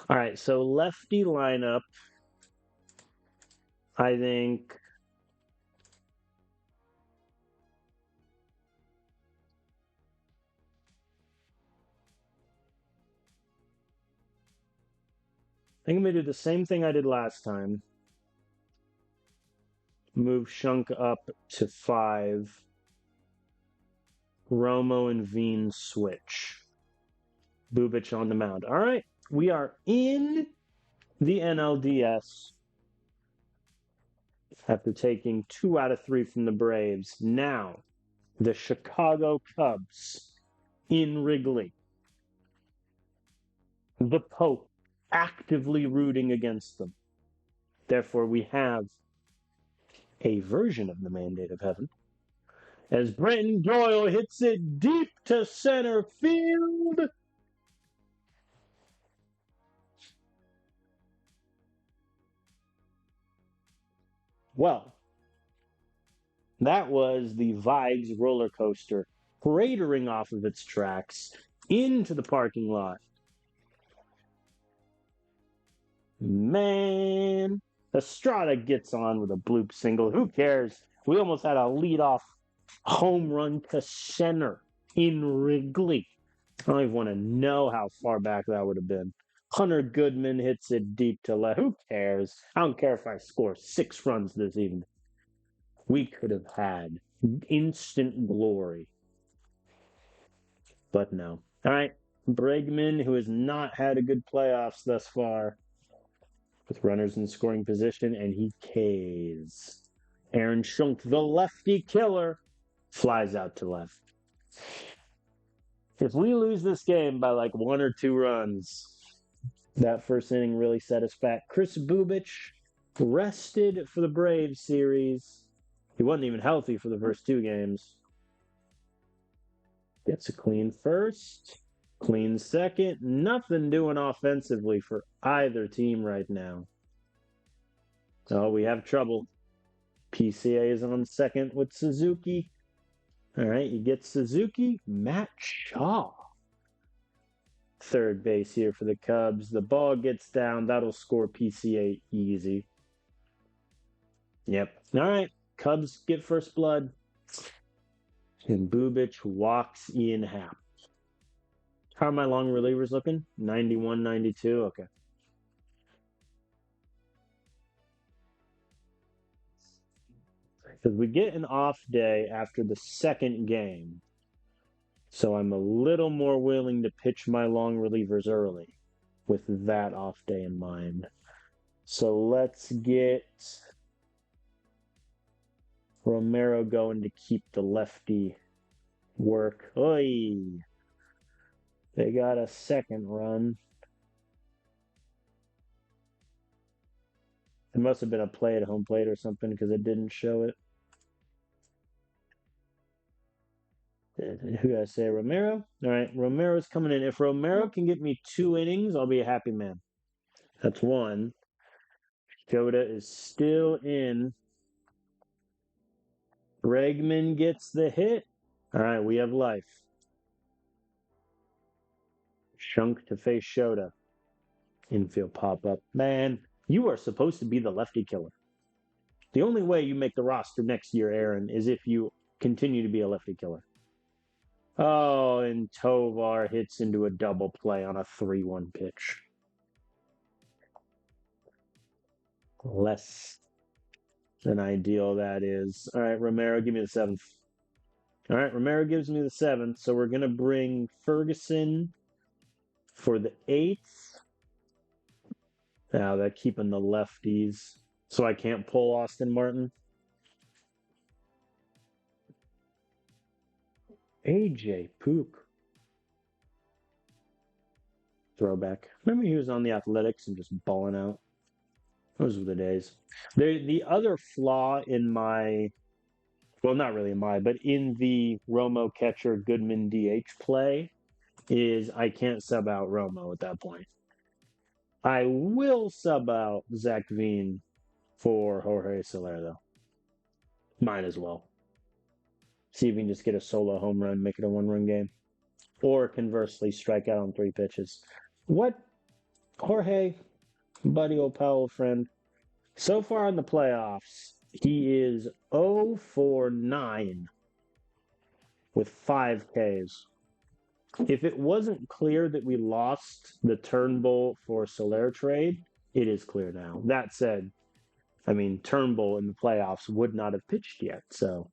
All right, so lefty lineup. I think think I'm going to do the same thing I did last time. Move Shunk up to 5. Romo and Veen switch. Bubic on the mound. All right, we are in the NLDS after taking 2 out of 3 from the Braves. Now, the Chicago Cubs in Wrigley. The Pope actively rooting against them. Therefore, we have a version of the mandate of heaven. As Brenton Doyle hits it deep to center field. Well, that was the Vigs roller coaster cratering off of its tracks into the parking lot. Man, Estrada gets on with a bloop single. Who cares? We almost had a leadoff home run to center in Wrigley. I don't even want to know how far back that would have been. Hunter Goodman hits it deep to left. Who cares? I don't care if I score 6 runs this evening. We could have had instant glory. But no. All right. Bregman, who has not had a good playoffs thus far, with runners in scoring position, and he Ks. Aaron Schunk, the lefty killer, flies out to left. If we lose this game by like 1 or 2 runs, that first inning really set us back. Chris Bubic rested for the Braves series. He wasn't even healthy for the first 2 games. Gets a clean first, clean second. Nothing doing offensively for either team right now. Oh, we have trouble. PCA is on second with Suzuki. All right, you get Suzuki. Matt Shaw. Third base here for the Cubs. The ball gets down. That'll score PCA easy. Yep. All right, Cubs get first blood. And Bubic walks Ian Happ. How are my long relievers looking? 91, 92? Okay. Because we get an off day after the second game. So I'm a little more willing to pitch my long relievers early with that off day in mind. So let's get Romero going to keep the lefty work. Oy! They got a second run. It must have been a play at home plate or something because it didn't show it. Who did I say? Romero? All right, Romero's coming in. If Romero can get me 2 innings, I'll be a happy man. That's 1. Shota is still in. Bregman gets the hit. All right, we have life. Shunk to face Shota. Infield pop-up. Man, you are supposed to be the lefty killer. The only way you make the roster next year, Aaron, is if you continue to be a lefty killer. Oh, and Tovar hits into a double play on a 3-1 pitch. Less than ideal, that is. All right, Romero, give me the 7th. All right, Romero gives me the 7th, so we're going to bring Ferguson for the 8th. Now they're keeping the lefties, so I can't pull Austin Martin. AJ Pook. Throwback. Remember he was on the Athletics and just balling out? Those were the days. The other flaw in my, well, not really but in the Romo catcher Goodman DH play is I can't sub out Romo at that point. I will sub out Zach Veen for Jorge Soler, though. Might as well. See if we can just get a solo home run, make it a 1-run game. Or conversely, strike out on 3 pitches. What? Jorge, buddy, old pal, old friend. So far in the playoffs, he is 0 for 9 with 5 Ks. If it wasn't clear that we lost the Turnbull for Soler trade, It is clear now. That said, I mean, Turnbull in the playoffs would not have pitched yet, so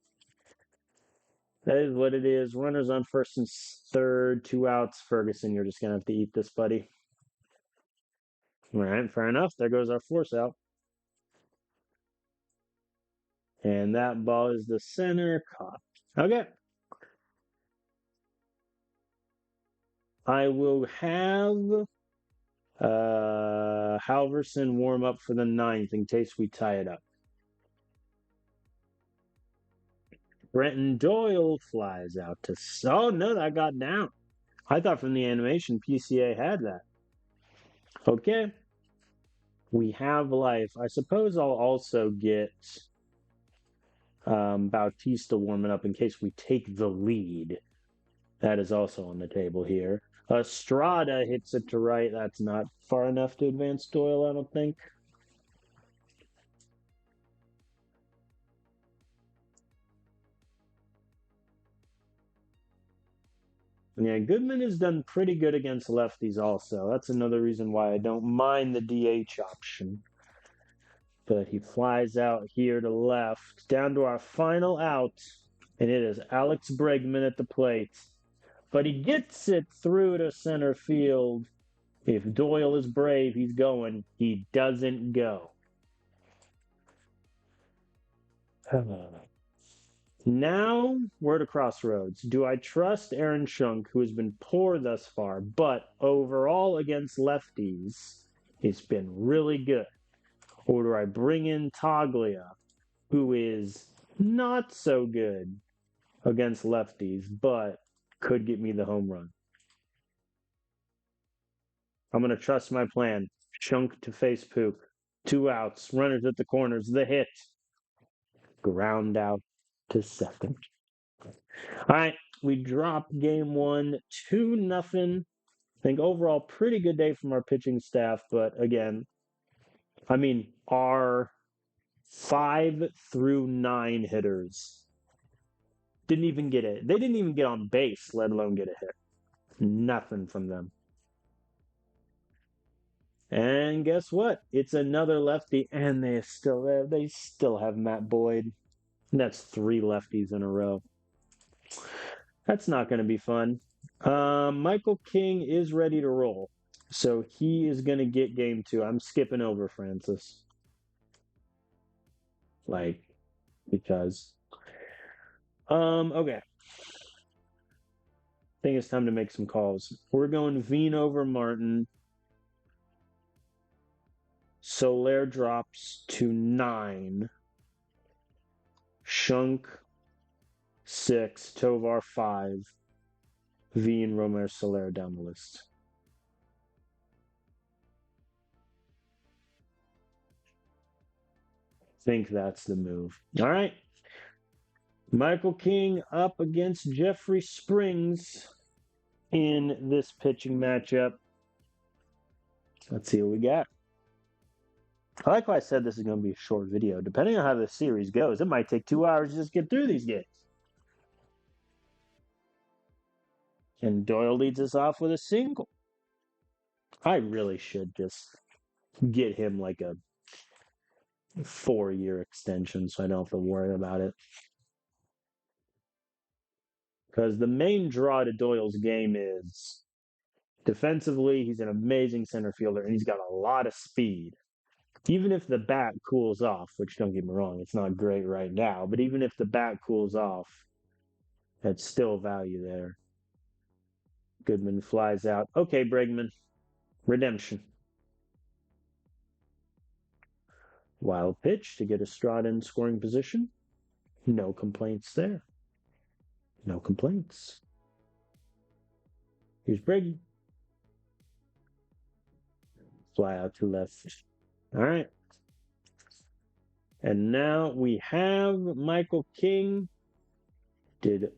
that is what it is. Runners on first and third, 2 outs. Ferguson, you're just gonna have to eat this, buddy. All right, fair enough. There goes our force out. And that ball is the center caught. Okay. I will have Halverson warm up for the ninth in case we tie it up. Brenton Doyle flies out to. Oh, no, that got down. I thought from the animation PCA had that. Okay. We have life. I suppose I'll also get Bautista warming up in case we take the lead. That is also on the table here. Estrada hits it to right. That's not far enough to advance Doyle, I don't think. Yeah, Goodman has done pretty good against lefties also. That's another reason why I don't mind the DH option. But he flies out here to left, down to our final out, and it is Alex Bregman at the plate. But he gets it through to center field. If Doyle is brave, he's going. He doesn't go. Now we're at a crossroads. Do I trust Aaron Schunk, who has been poor thus far, but overall against lefties, it's been really good? Or do I bring in Taglia, who is not so good against lefties, but could get me the home run? I'm going to trust my plan. Schunk to face Pook. 2 outs, runners at the corners, the hit. Ground out to second. All right, we drop game one, 2-0. I think overall, pretty good day from our pitching staff. But again, I mean, our 5 through 9 hitters didn't even get it. They didn't even get on base, let alone get a hit. Nothing from them. And guess what? It's another lefty, and they still have Matt Boyd. And that's 3 lefties in a row. That's not going to be fun. Michael King is ready to roll. So he is going to get game 2. I'm skipping over Francis. Because. Okay. I think it's time to make some calls. We're going Veen over Martin. Soler drops to 9. Schunk 6. Tovar 5. Veen, Romero, Soler down the list. I think that's the move. All right. Michael King up against Jeffrey Springs in this pitching matchup. Let's see what we got. I like why I said this is going to be a short video. Depending on how the series goes, it might take 2 hours to just get through these games. And Doyle leads us off with a single. I really should just get him like a 4-year extension so I don't have to worry about it. Because the main draw to Doyle's game is defensively, he's an amazing center fielder and he's got a lot of speed. Even if the bat cools off, which don't get me wrong, it's not great right now, but even if the bat cools off, that's still value there. Goodman flies out. Okay, Bregman. Redemption. Wild pitch to get Estrada in scoring position. No complaints there. No complaints. Here's Bregman. Fly out to left. All right. And now we have Michael King. Did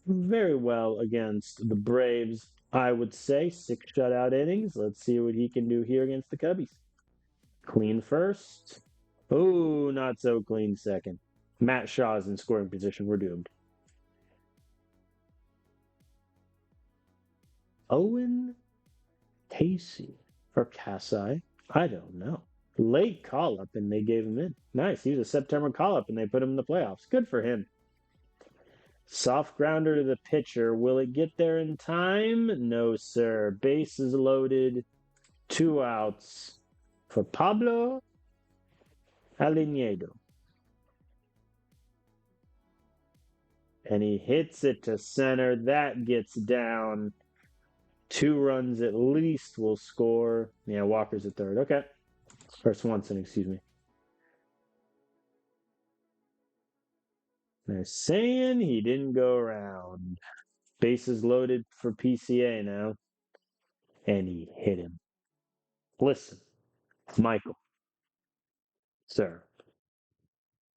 very well against the Braves, I would say. 6 shutout innings. Let's see what he can do here against the Cubbies. Clean first. Oh, not so clean second. Matt Shaw's in scoring position. We're doomed. Owen Casey. Or Kasai. I don't know. Late call up and they gave him in. Nice. He was a September call up and they put him in the playoffs. Good for him. Soft grounder to the pitcher. Will it get there in time? No, sir. Bases loaded. 2 outs for Pablo Alinedo. And he hits it to center. That gets down. 2 runs at least will score. Yeah, Walker's at third. Okay. Or Swanson, excuse me. They're saying he didn't go around. Bases loaded for PCA now. And he hit him. Listen, Michael, sir,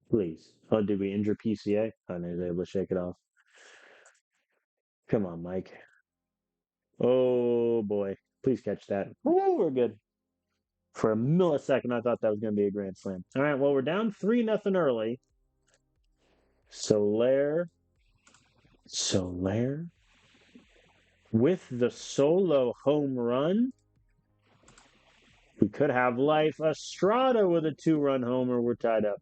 please. Oh, did we injure PCA? I know he was able to shake it off. Come on, Mike. Oh, boy. Please catch that. Oh, we're good. For a millisecond, I thought that was going to be a grand slam. All right, well, we're down 3-0 early. Soler with the solo home run. We could have life. Estrada with a 2-run homer. We're tied up.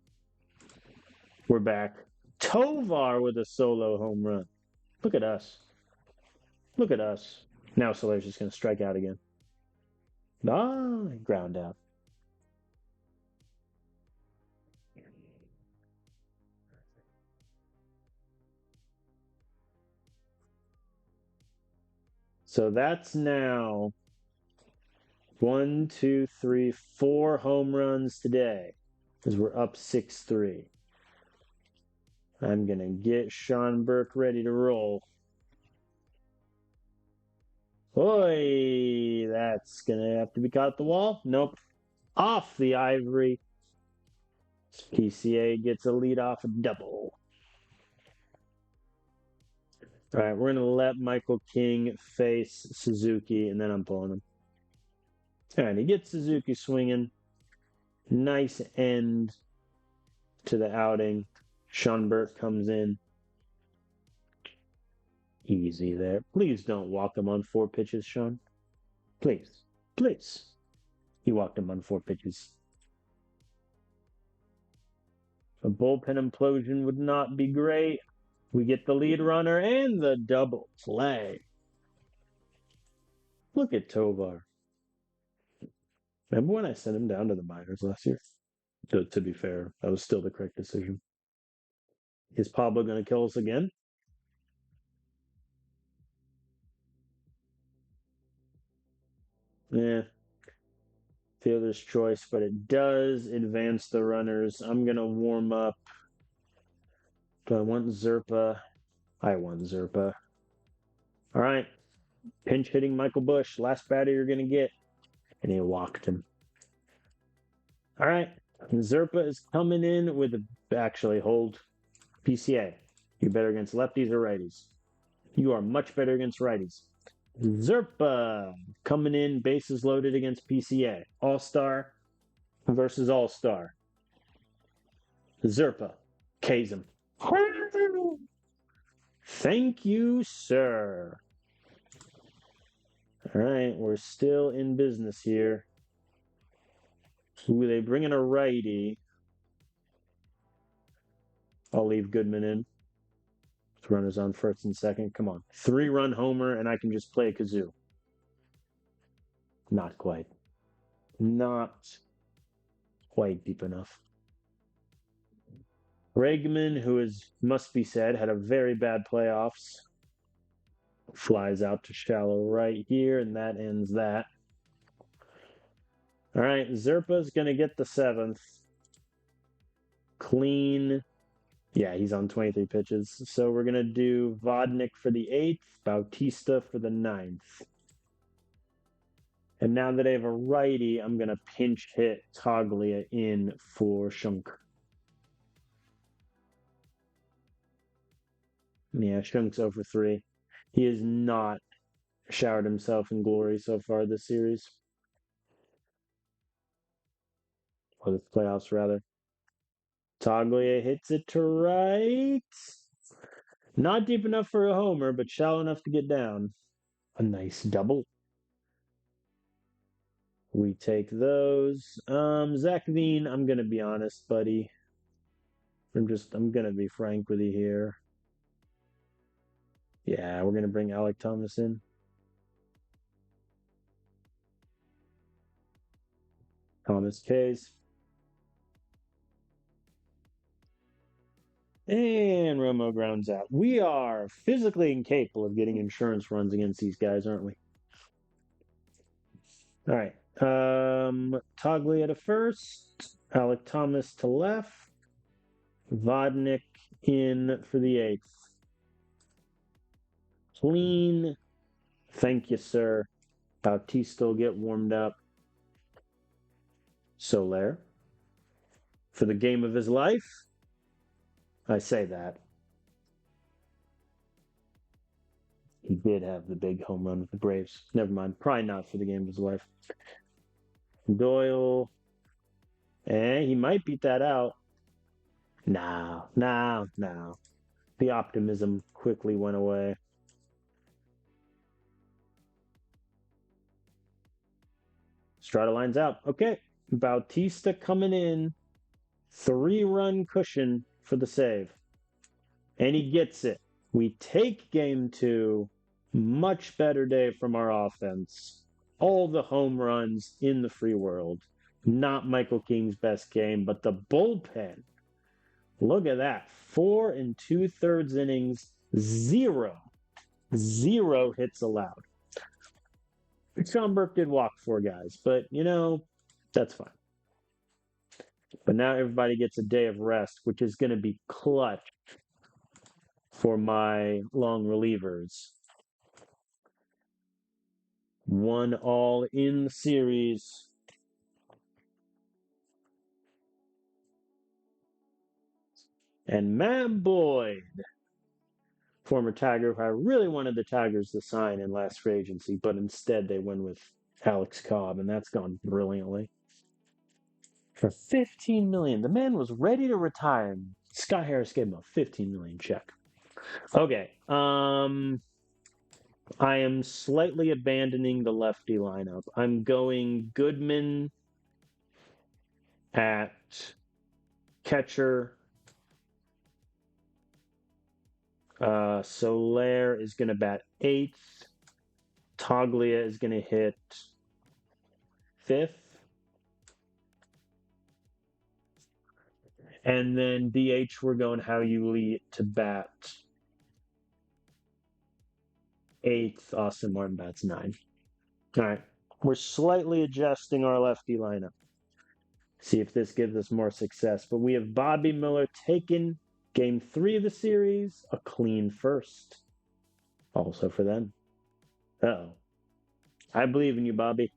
We're back. Tovar with a solo home run. Look at us. Look at us. Now Soler's just going to strike out again. Ground out. So that's now 1, 2, 3, 4 home runs today because we're up 6-3. I'm going to get Sean Burke ready to roll. Oi, that's going to have to be caught at the wall. Nope. Off the ivory. PCA gets a leadoff double. All right, we're going to let Michael King face Suzuki, and then I'm pulling him. All right, he gets Suzuki swinging. Nice end to the outing. Sean Burke comes in. Easy there. Please don't walk him on 4 pitches, Sean. Please. Please. He walked him on 4 pitches. A bullpen implosion would not be great. We get the lead runner and the double play. Look at Tovar. Remember when I sent him down to the minors last year? To be fair, that was still the correct decision. Is Pablo going to kill us again? Yeah. Fielder's choice, but it does advance the runners. I'm going to warm up. Do I want Zerpa? I want Zerpa. All right. Pinch hitting Michael Bush. Last batter you're going to get. And he walked him. All right. Zerpa is coming in with actually hold PCA. You better against lefties or righties? You are much better against righties. Zerpa coming in, bases loaded against PCA. All-Star versus All-Star. Zerpa K's him. Thank you, sir. All right, we're still in business here. Ooh, they bring in a righty. I'll leave Goodman in. Runners on first and second. Come on. 3-run homer, and I can just play a kazoo. Not quite. Not quite deep enough. Bregman, who is, must be said, had a very bad playoffs. Flies out to shallow right here, and that ends that. All right, Zerpa's going to get the 7th. Clean. Yeah, he's on 23 pitches. So we're going to do Vodnik for the 8th, Bautista for the 9th. And now that I have a righty, I'm going to pinch hit Toglia in for Shunk. Yeah, Shunk's 0 for 3. He has not showered himself in glory so far this series. Or this playoffs, rather. Toglia hits it to right. Not deep enough for a homer, but shallow enough to get down. A nice double. We take those. Zach Veen, I'm gonna be honest, buddy. I'm gonna be frank with you here. Yeah, we're gonna bring Alec Thomas in. Thomas case. And Romo grounds out. We are physically incapable of getting insurance runs against these guys, aren't we? All right. Toglia to first. Alec Thomas to left. Vodnik in for the eighth. Clean. Thank you, sir. Bautista will get warmed up. Soler. For the game of his life. I say that. He did have the big home run with the Braves. Never mind. Probably not for the game of his life. Doyle. He might beat that out. No. The optimism quickly went away. Strata lines out. Okay. Bautista coming in. 3-run cushion for the save. And he gets it. We take game 2. Much better day from our offense. All the home runs in the free world. Not Michael King's best game, but the bullpen. Look at that. 4 2/3 innings, 0 hits allowed. Sean Burke did walk 4 guys, but that's fine. But now everybody gets a day of rest, which is going to be clutch for my long relievers. 1-all in the series. And Matt Boyd, former Tiger, who I really wanted the Tigers to sign in last free agency, but instead they went with Alex Cobb, and that's gone brilliantly. For $15 million. The man was ready to retire. Scott Harris gave him a $15 million check. Okay. I am slightly abandoning the lefty lineup. I'm going Goodman at catcher. Soler is going to bat 8th. Toglia is going to hit 5th. And then DH, we're going Hao-Yu to bat 8th. Austin Martin bats 9. All right. We're slightly adjusting our lefty lineup. See if this gives us more success. But we have Bobby Miller taking game 3 of the series, a clean first. Also for them. Uh-oh. I believe in you, Bobby.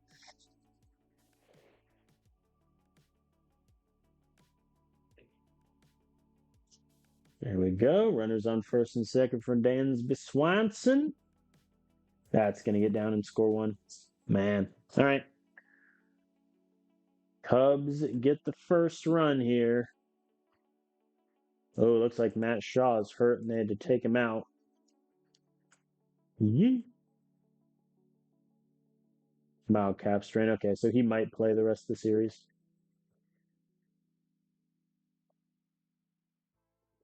There we go. Runners on first and second for Dansby Swanson. That's going to get down and score 1. Man. All right. Cubs get the first run here. Oh, looks like Matt Shaw is hurt and they had to take him out. Yee. Mild calf strain. Okay, so he might play the rest of the series.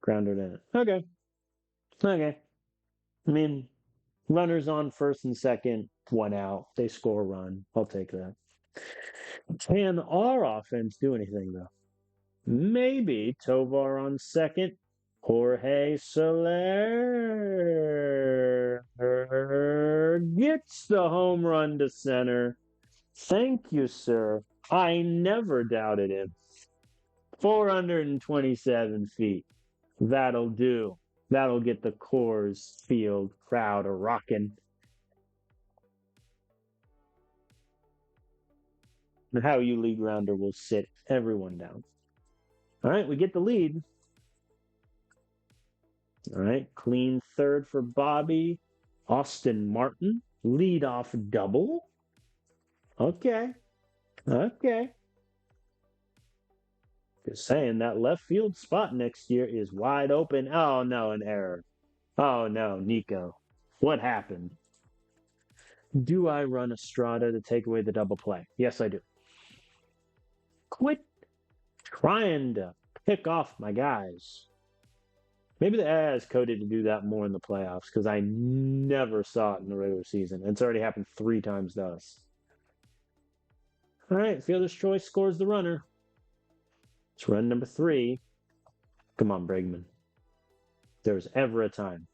Grounded in it. Okay. I mean, runners on first and second, 1 out. They score a run. I'll take that. Can our offense do anything, though? Maybe Tovar on second. Jorge Soler gets the home run to center. Thank you, sir. I never doubted him. 427 feet. That'll do. That'll get the Coors Field crowd a-rocking. And Hao-Yu lead rounder will sit everyone down. All right, we get the lead. All right, clean third for Bobby. Austin Martin, leadoff double. Okay. Just saying, that left field spot next year is wide open. Oh, no, an error. Oh, no, Nico. What happened? Do I run Estrada to take away the double play? Yes, I do. Quit trying to pick off my guys. Maybe the AI is coded to do that more in the playoffs because I never saw it in the regular season. It's already happened 3 times to us. All right, Fielder's Choice scores the runner. It's run number 3. Come on, Bregman. There's ever a time.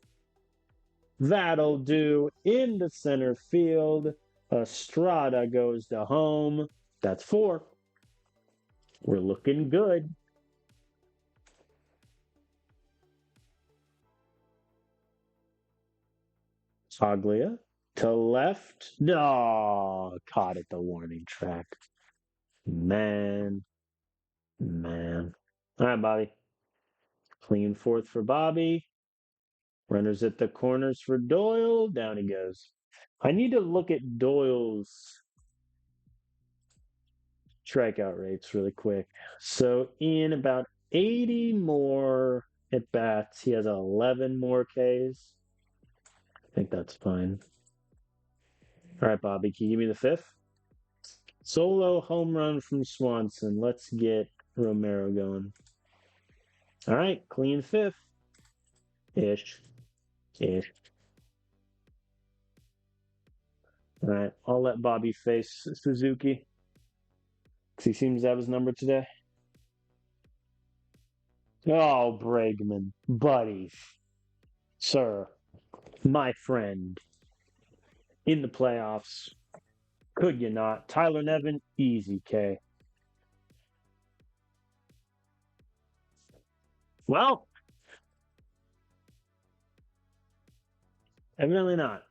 That'll do. Into center field. Estrada goes to home. That's 4. We're looking good. Saglia to left. No, caught at the warning track. Man. All right, Bobby. Clean fourth for Bobby. Runners at the corners for Doyle. Down he goes. I need to look at Doyle's strikeout rates really quick. So in about 80 more at bats, he has 11 more Ks. I think that's fine. All right, Bobby, can you give me the 5th? Solo home run from Swanson. Let's get Romero going. All right, clean 5th. Ish. All right, I'll let Bobby face Suzuki because he seems to have his number today. Oh, Bregman, buddy, sir, my friend, in the playoffs. Could you not? Tyler Nevin, easy K. Well, evidently not.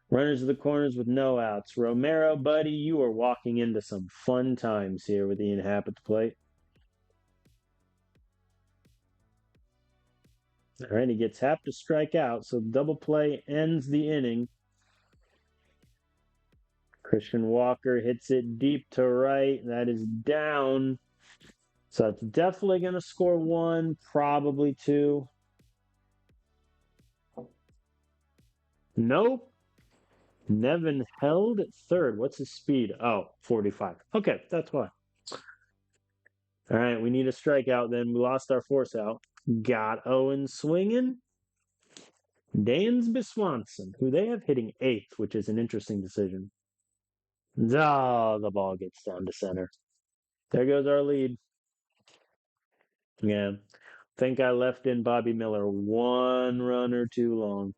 Runners to the corners with no outs. Romero, buddy, you are walking into some fun times here with Ian Happ at the plate. All right, he gets Happ to strike out, so double play ends the inning. Christian Walker hits it deep to right. That is down. So it's definitely going to score 1, probably 2. Nope. Nevin held at third. What's his speed? Oh, 45. Okay, that's why. All right, we need a strikeout then. We lost our force out. Got Owen swinging. Dansby Swanson, who they have hitting 8th, which is an interesting decision. Oh, the ball gets down to center. There goes our lead. Yeah. Think I left in Bobby Miller 1 runner too long.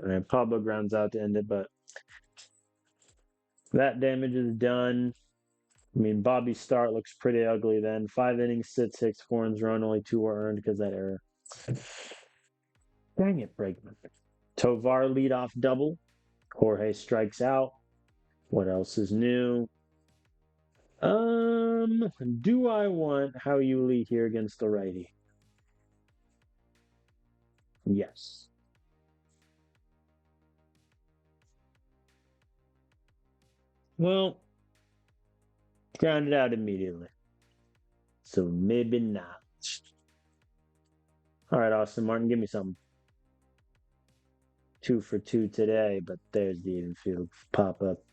All right, Pablo grounds out to end it, but that damage is done. I mean, Bobby's start looks pretty ugly then. 5 innings, 6 runs run, only 2 were earned because that error. Dang it, Bregman. Tovar leadoff double. Jorge strikes out. What else is new? Do I want How You Lee here against the righty? Yes. Well, grounded out immediately. So maybe not. All right, Austin Martin, give me something. 2 for 2 today, but there's the infield pop up.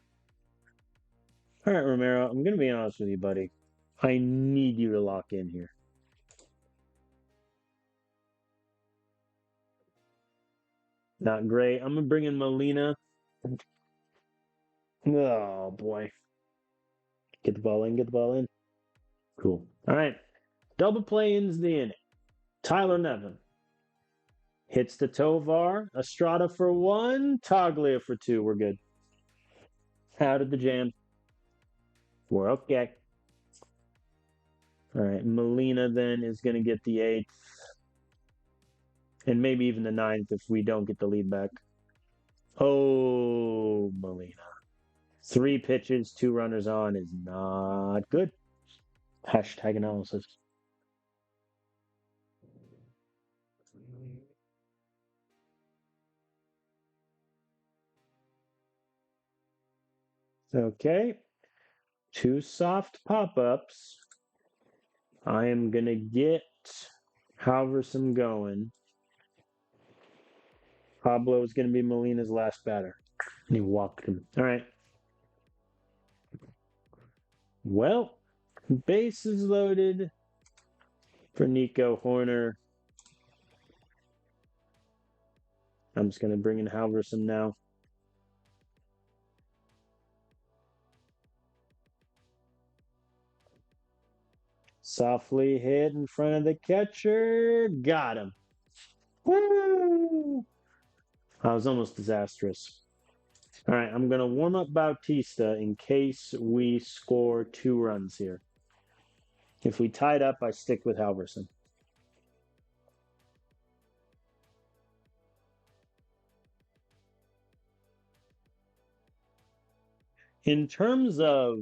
All right, Romero, I'm going to be honest with you, buddy. I need you to lock in here. Not great. I'm going to bring in Molina. Oh, boy. Get the ball in, get the ball in. Cool. All right. Double play ends the inning. Tyler Nevin hits the Tovar. Estrada for 1. Toglia for 2. We're good. Out of the jam. We're okay. All right. Molina then is going to get the 8th. And maybe even the 9th if we don't get the lead back. Oh, Molina. 3 pitches, 2 runners on is not good. Hashtag analysis. Okay. 2 soft pop-ups. I am going to get Halverson going. Pablo is going to be Molina's last batter. And he walked him. All right. Well, bases loaded for Nico Horner. I'm just going to bring in Halverson now. Softly hit in front of the catcher. Got him. Woo! That was almost disastrous. All right, I'm going to warm up Bautista in case we score 2 runs here. If we tied up, I stick with Halverson. In terms of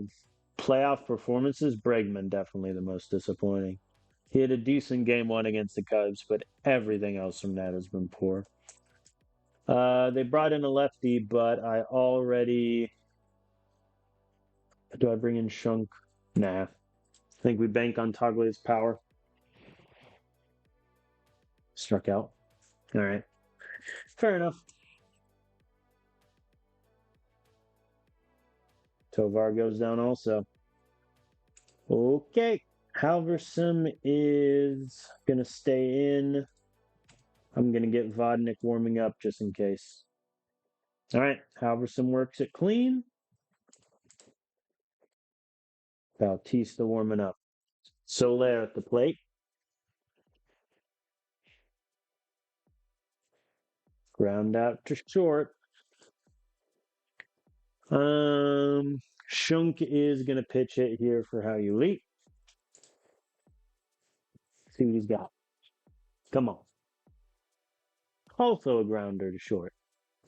playoff performances, Bregman definitely the most disappointing. He had a decent game one against the Cubs, but everything else from that has been poor. They brought in a lefty, but I already. Do I bring in Shunk? Nah. I think we bank on Taglia's power. Struck out. All right. Fair enough. Tovar goes down also. Okay. Halverson is going to stay in. I'm going to get Vodnik warming up just in case. All right. Halverson works it clean. Bautista warming up. Soler at the plate. Ground out to short. Shunk is going to pitch it here for how you leap. See what he's got. Come on. Also a grounder to short.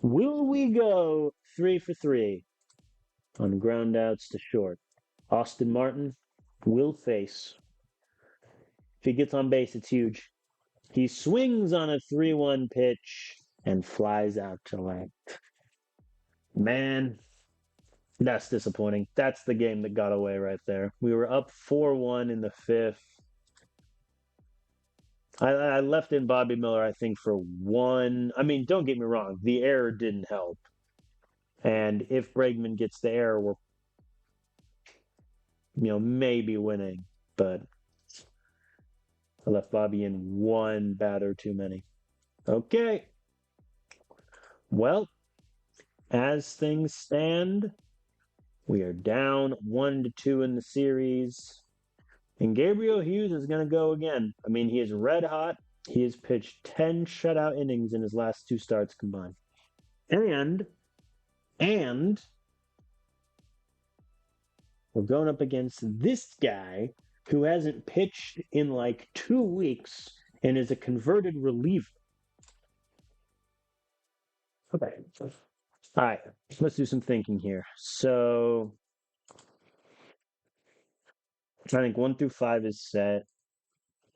Will we go 3 for 3 on ground outs to short? Austin Martin will face. If he gets on base, it's huge. He swings on a 3-1 pitch and flies out to left. Man, that's disappointing. That's the game that got away right there. We were up 4-1 in the fifth. I left in Bobby Miller, I think, for one. I mean, don't get me wrong. The error didn't help. And if Bregman gets the error, we're, maybe winning. But I left Bobby in one batter too many. Okay. Well, as things stand, we are down 1-2 in the series. And Gabriel Hughes is going to go again. I mean, he is red hot. He has pitched 10 shutout innings in his last 2 starts combined. And we're going up against this guy who hasn't pitched in like 2 weeks and is a converted reliever. Okay. All right. Let's do some thinking here. So I think 1 through 5 is set.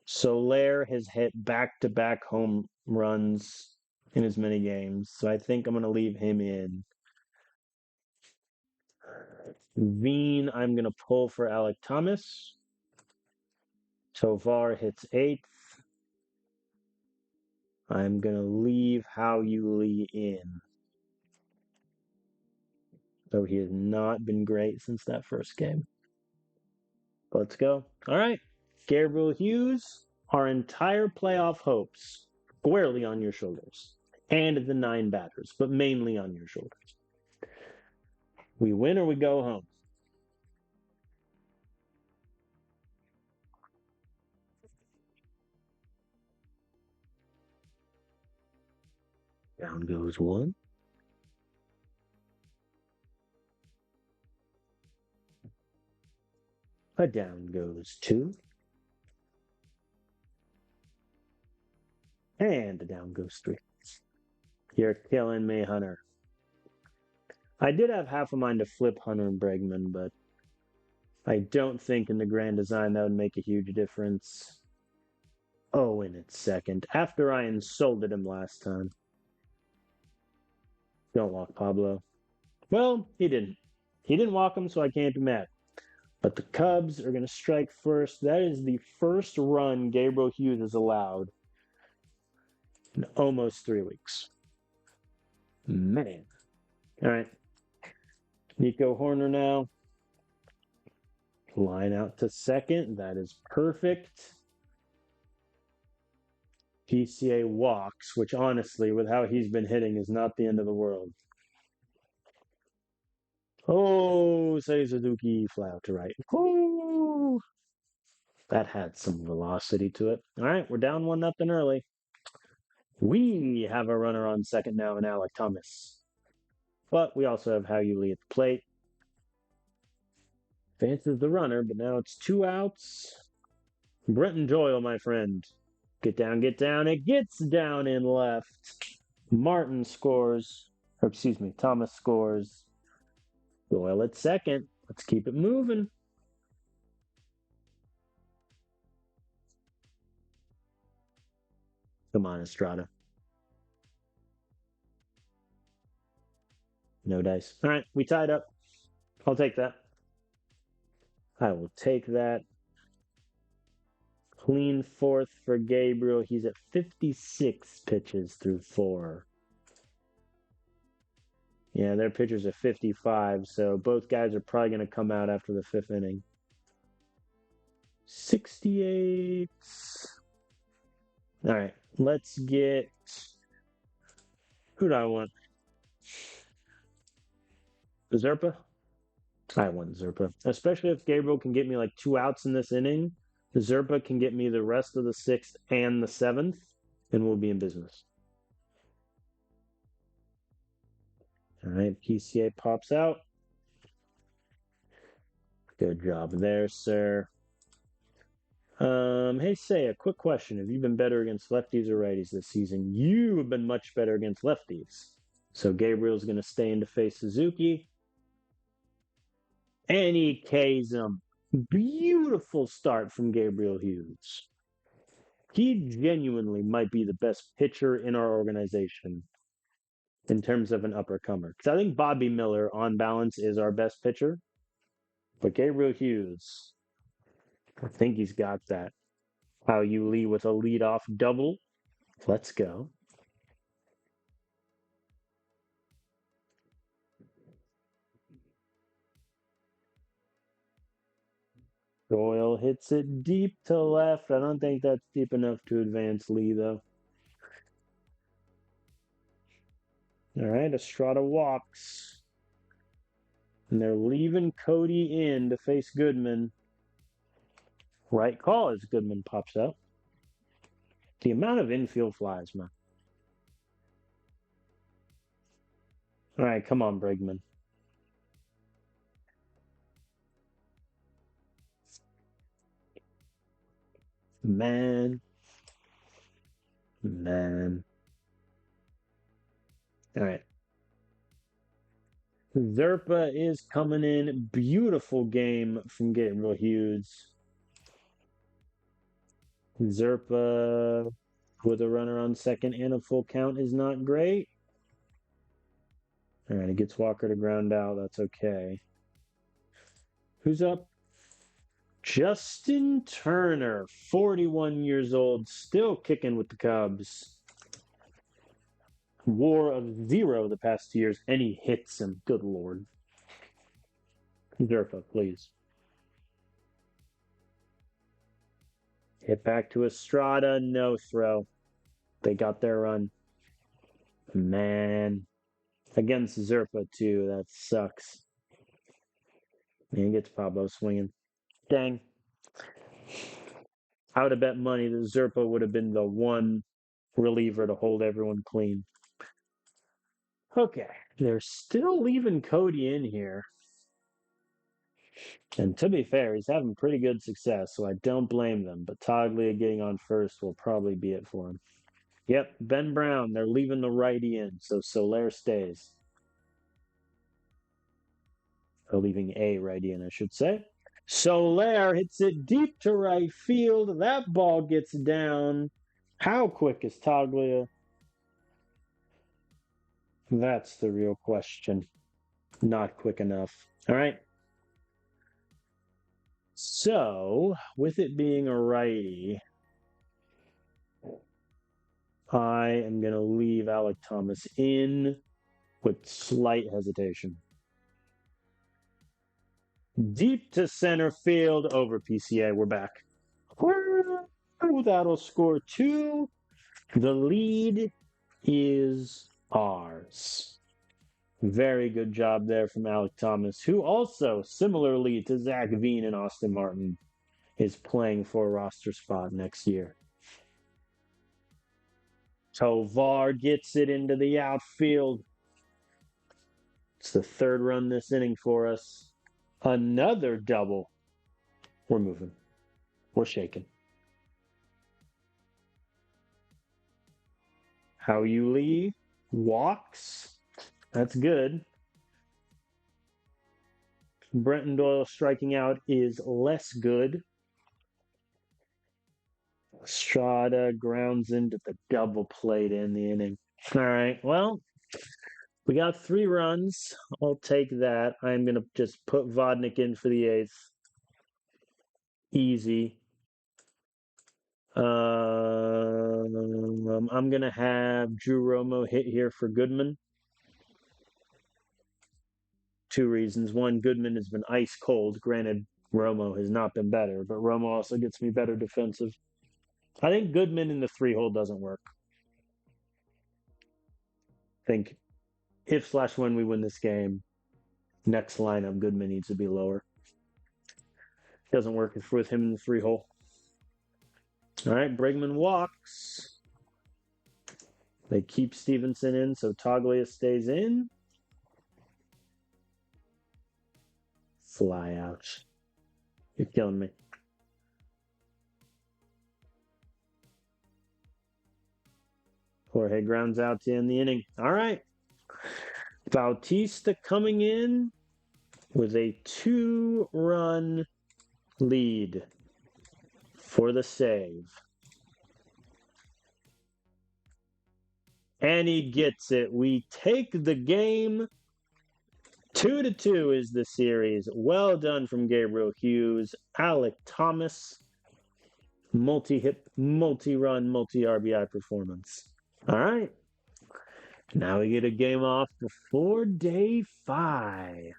Soler has hit back-to-back home runs in as many games, so I think I'm going to leave him in. Veen, I'm going to pull for Alec Thomas. Tovar hits 8th. I'm going to leave How You Lee in. Though he has not been great since that first game. Let's go. All right. Gabriel Hughes, our entire playoff hopes squarely on your shoulders. And the 9 batters, but mainly on your shoulders. We win or we go home. Down goes 1. A down goes 2. And a down goes 3. You're killing me, Hunter. I did have half a mind to flip Hunter and Bregman, but I don't think in the grand design that would make a huge difference. Owen at second, after I insulted him last time. Don't walk Pablo. Well, he didn't. He didn't walk him, so I can't be mad. But the Cubs are going to strike first. That is the first run Gabriel Hughes has allowed in almost 3 weeks. Man. All right. Nico Horner now. Line out to second. That is perfect. PCA walks, which honestly, with how he's been hitting, is not the end of the world. Oh, say Suzuki, fly out to right. Oh, that had some velocity to it. All right, we're down 1-0 early. We have a runner on second now in Alec Thomas. But we also have How You Lee at the plate. Advances the runner, but now it's 2 outs. Brenton Doyle, my friend. Get down, get down. It gets down in left. Martin scores. Or excuse me, Thomas scores. Doyle at second. Let's keep it moving. Come on, Estrada. No dice. All right, we tied up. I'll take that. I will take that. Clean fourth for Gabriel. He's at 56 pitches through 4. Yeah, their pitchers are 55, so both guys are probably going to come out after the 5th inning. 68. All right, let's get. Who do I want? Zerpa? I want Zerpa. Especially if Gabriel can get me like 2 outs in this inning. Zerpa can get me the rest of the 6th and the 7th, and we'll be in business. All right, PCA pops out. Good job there, sir. Hey, say a quick question. Have you been better against lefties or righties this season? You have been much better against lefties. So Gabriel's going to stay in to face Suzuki. And he Ks him. Beautiful start from Gabriel Hughes. He genuinely might be the best pitcher in our organization in terms of an uppercomer. Because I think Bobby Miller, on balance, is our best pitcher. But Gabriel Hughes, I think he's got that. How you lead with a leadoff double. Let's go. Doyle hits it deep to left. I don't think that's deep enough to advance Lee, though. All right, Estrada walks. And they're leaving Cody in to face Goodman. Right call as Goodman pops up. The amount of infield flies, man. All right, come on, Bregman. Man. All right. Zerpa is coming in. Beautiful game from Gabriel Hughes. Zerpa with a runner on second and a full count is not great. All right, it gets Walker to ground out. That's okay. Who's up? Justin Turner, 41 years old, still kicking with the Cubs. WAR of 0 the past 2 years, and he hits him. Good Lord. Zerpa, please. Hit back to Estrada, no throw. They got their run. Man. Against Zerpa, too. That sucks. And he gets Pablo swinging. Dang. I would have bet money that Zerpa would have been the one reliever to hold everyone clean. Okay. They're still leaving Cody in here. And to be fair, he's having pretty good success, so I don't blame them. But Toglia getting on first will probably be it for him. Yep, Ben Brown, they're leaving the righty in, so Soler stays. Or leaving a righty in, I should say. Soler hits it deep to right field. That ball gets down. How quick is Toglia? That's the real question. Not quick enough. All right. So, with it being a righty, I am going to leave Alec Thomas in. with slight hesitation. Deep to center field over PCA. We're back. That'll score 2. The lead is ours. Very good job there from Alec Thomas, who also, similarly to Zach Veen and Austin Martin, is playing for a roster spot next year. Tovar gets it into the outfield. It's the 3rd run this inning for us. Another double. We're moving. We're shaking. Lee walks. That's good. Brenton Doyle striking out is less good. Estrada grounds into the double plate in the inning. All right, well, we got 3 runs. I'll take that. I'm going to just put Vodnik in for the 8th. Easy. I'm going to have Drew Romo hit here for Goodman. 2 reasons. One, Goodman has been ice cold. Granted, Romo has not been better, but Romo also gets me better defensive. I think Goodman in the 3-hole doesn't work. I think if/when we win this game, next lineup, Goodman needs to be lower. Doesn't work with him in the 3-hole. All right, Bregman walks. They keep Stevenson in, so Toglia stays in. Fly out. You're killing me. Jorge grounds out to end the inning. All right. Bautista coming in with a 2-run lead for the save. And he gets it. We take the game. 2-2 is the series. Well done from Gabriel Hughes. Alec Thomas. Multi-hit, multi-run, multi-RBI performance. All right. Now we get a game off before day 5.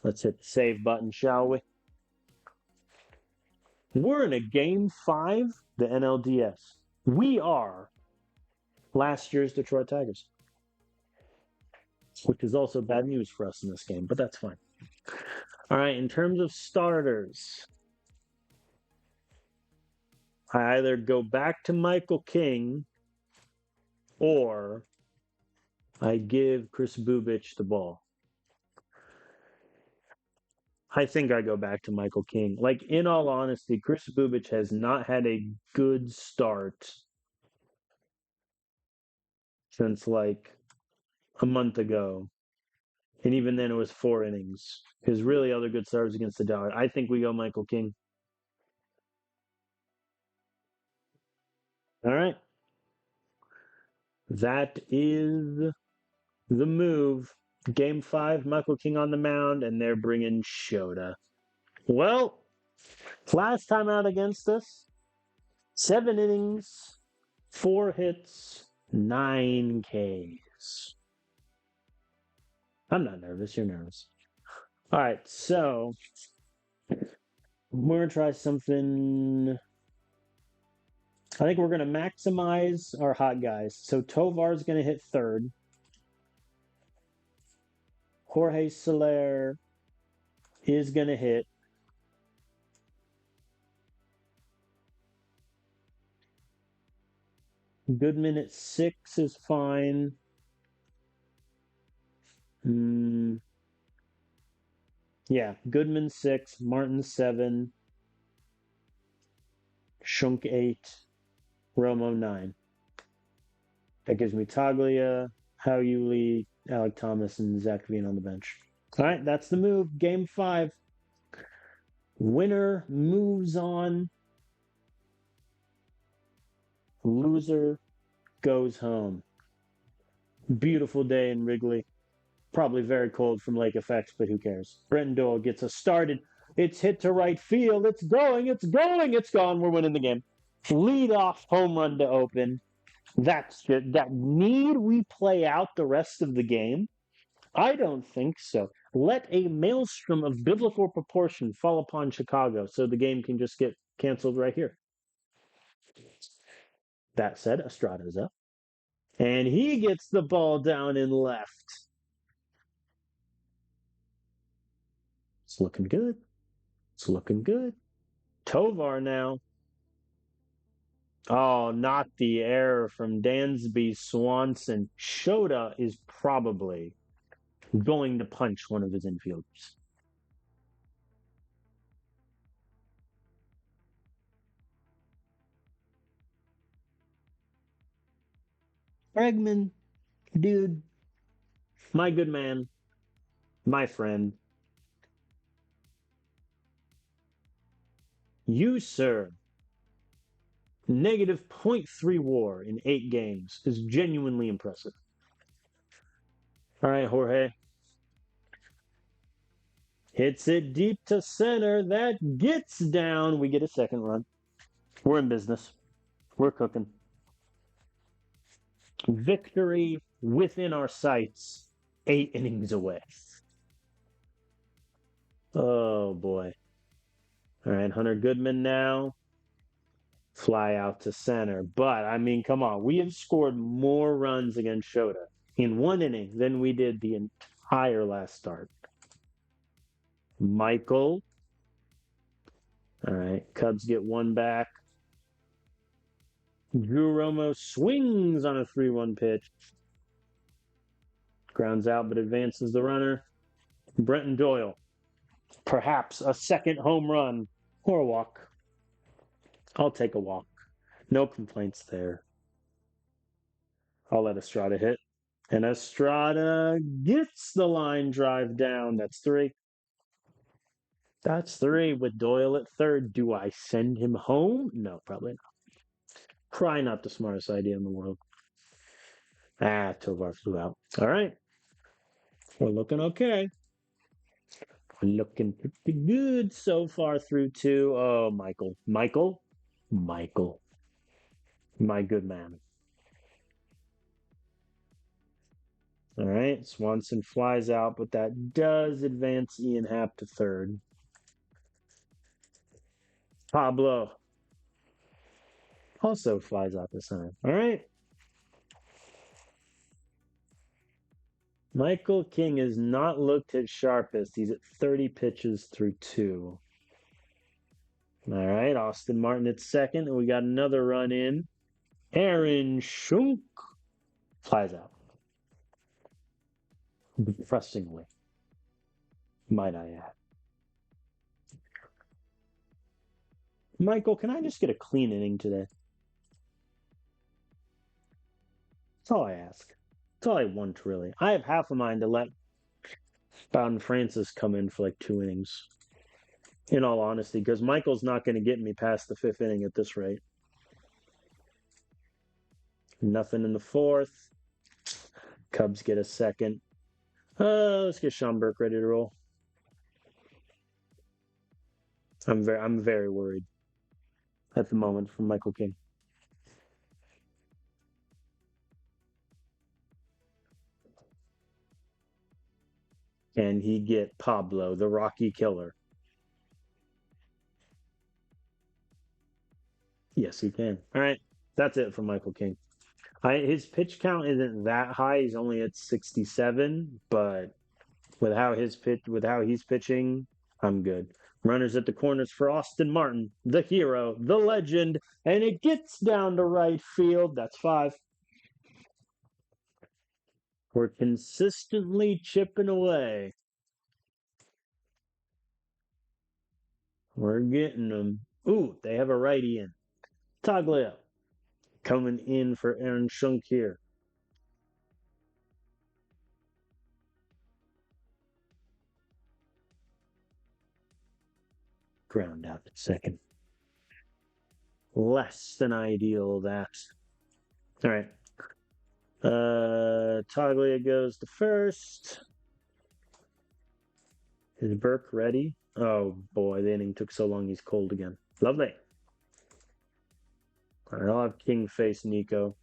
Let's hit the save button, shall we? We're in a game 5, the NLDS. We are last year's Detroit Tigers, which is also bad news for us in this game, but that's fine. All right, in terms of starters, I either go back to Michael King or I give Chris Bubich the ball. I think I go back to Michael King. Like, in all honesty, Chris Bubich has not had a good start since like a month ago. And even then it was 4 innings. His really other good start was against the Dodgers. I think we go Michael King. All right. That is the move. Game 5, Michael King on the mound, and they're bringing Shota. Well, last time out against us, 7 innings, 4 hits, 9 Ks. I'm not nervous. You're nervous. All right, so we're going to try something. I think we're going to maximize our hot guys. So Tovar's going to hit 3rd. Jorge Soler is going to hit. Goodman at 6 is fine. Yeah, Goodman 6, Martin 7, Schunk 8, Romo 9. That gives me Toglia, Lee, Alec Thomas, and Zach Veen on the bench. All right, that's the move. Game 5. Winner moves on. Loser goes home. Beautiful day in Wrigley. Probably very cold from lake effects, but who cares? Brenton Doyle gets us started. It's hit to right field. It's going. It's gone. We're winning the game. Lead off home run to open. That's just, that need we play out the rest of the game? I don't think so. Let a maelstrom of biblical proportion fall upon Chicago so the game can just get canceled right here. That said, Estrada's up. And he gets the ball down and left. It's looking good. It's looking good. Tovar now. Oh, not the error from Dansby Swanson. Shota is probably going to punch one of his infielders. Bregman, dude, my good man, my friend, you, sir, negative .3 WAR in 8 games is genuinely impressive. All right, Jorge. Hits it deep to center. That gets down. We get a second run. We're in business. We're cooking. Victory within our sights. 8 innings away. Oh, boy. All right, Hunter Goodman now. Fly out to center. But, I mean, come on. We have scored more runs against Shota in 1 inning than we did the entire last start. Michael. All right, Cubs get one back. Drew Romo swings on a 3-1 pitch. Grounds out, but advances the runner. Brenton Doyle. Perhaps a second home run or a walk. I'll take a walk. No complaints there. I'll let Estrada hit. And Estrada gets the line drive down. That's 3. That's 3 with Doyle at third. Do I send him home? No, probably not. Probably not the smartest idea in the world. Tovar flew out. All right. We're looking okay. We're looking pretty good so far through 2. Oh, Michael. Michael. My good man. All right. Swanson flies out, but that does advance Ian Happ to third. Pablo also flies out this time. All right. Michael King has not looked his sharpest. He's at 30 pitches through 2. All right. Austin Martin at second, and we got another run in. Aaron Schunk flies out. Depressingly, might I add. Michael, can I just get a clean inning today? That's all I ask. That's all I want, really. I have half a mind to let Bowden Francis come in for like 2 innings. In all honesty, because Michael's not going to get me past the 5th inning at this rate. Nothing in the 4th. Cubs get a second. Let's get Sean Burke ready to roll. I'm very worried at the moment from Michael King. Can he get Pablo, the Rocky Killer? Yes, he can. All right. That's it for Michael King. His pitch count isn't that high. He's only at 67, but with how he's pitching, I'm good. Runners at the corners for Austin Martin, the hero, the legend, and it gets down to right field. That's 5. We're consistently chipping away. We're getting them. Ooh, they have a righty in. Taglia coming in for Aaron Schunk here. Ground out at second. Less than ideal, that. All right. Taglia goes to first. Is Burke ready? Oh boy, the inning took so long he's cold again. Lovely. All right, I'll have King face Nico.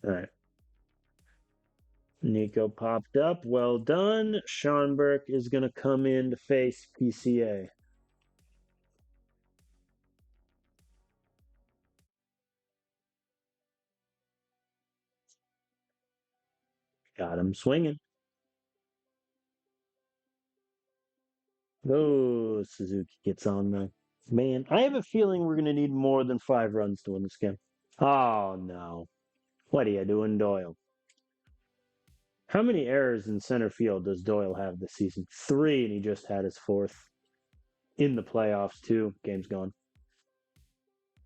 All right. Nico popped up. Well done. Sean Burke is going to come in to face PCA. Got him swinging. Oh, Suzuki gets on though. Man, I have a feeling we're going to need more than 5 runs to win this game. Oh, no. What are you doing, Doyle? How many errors in center field does Doyle have this season? 3, and he just had his 4th in the playoffs, too. Game's gone.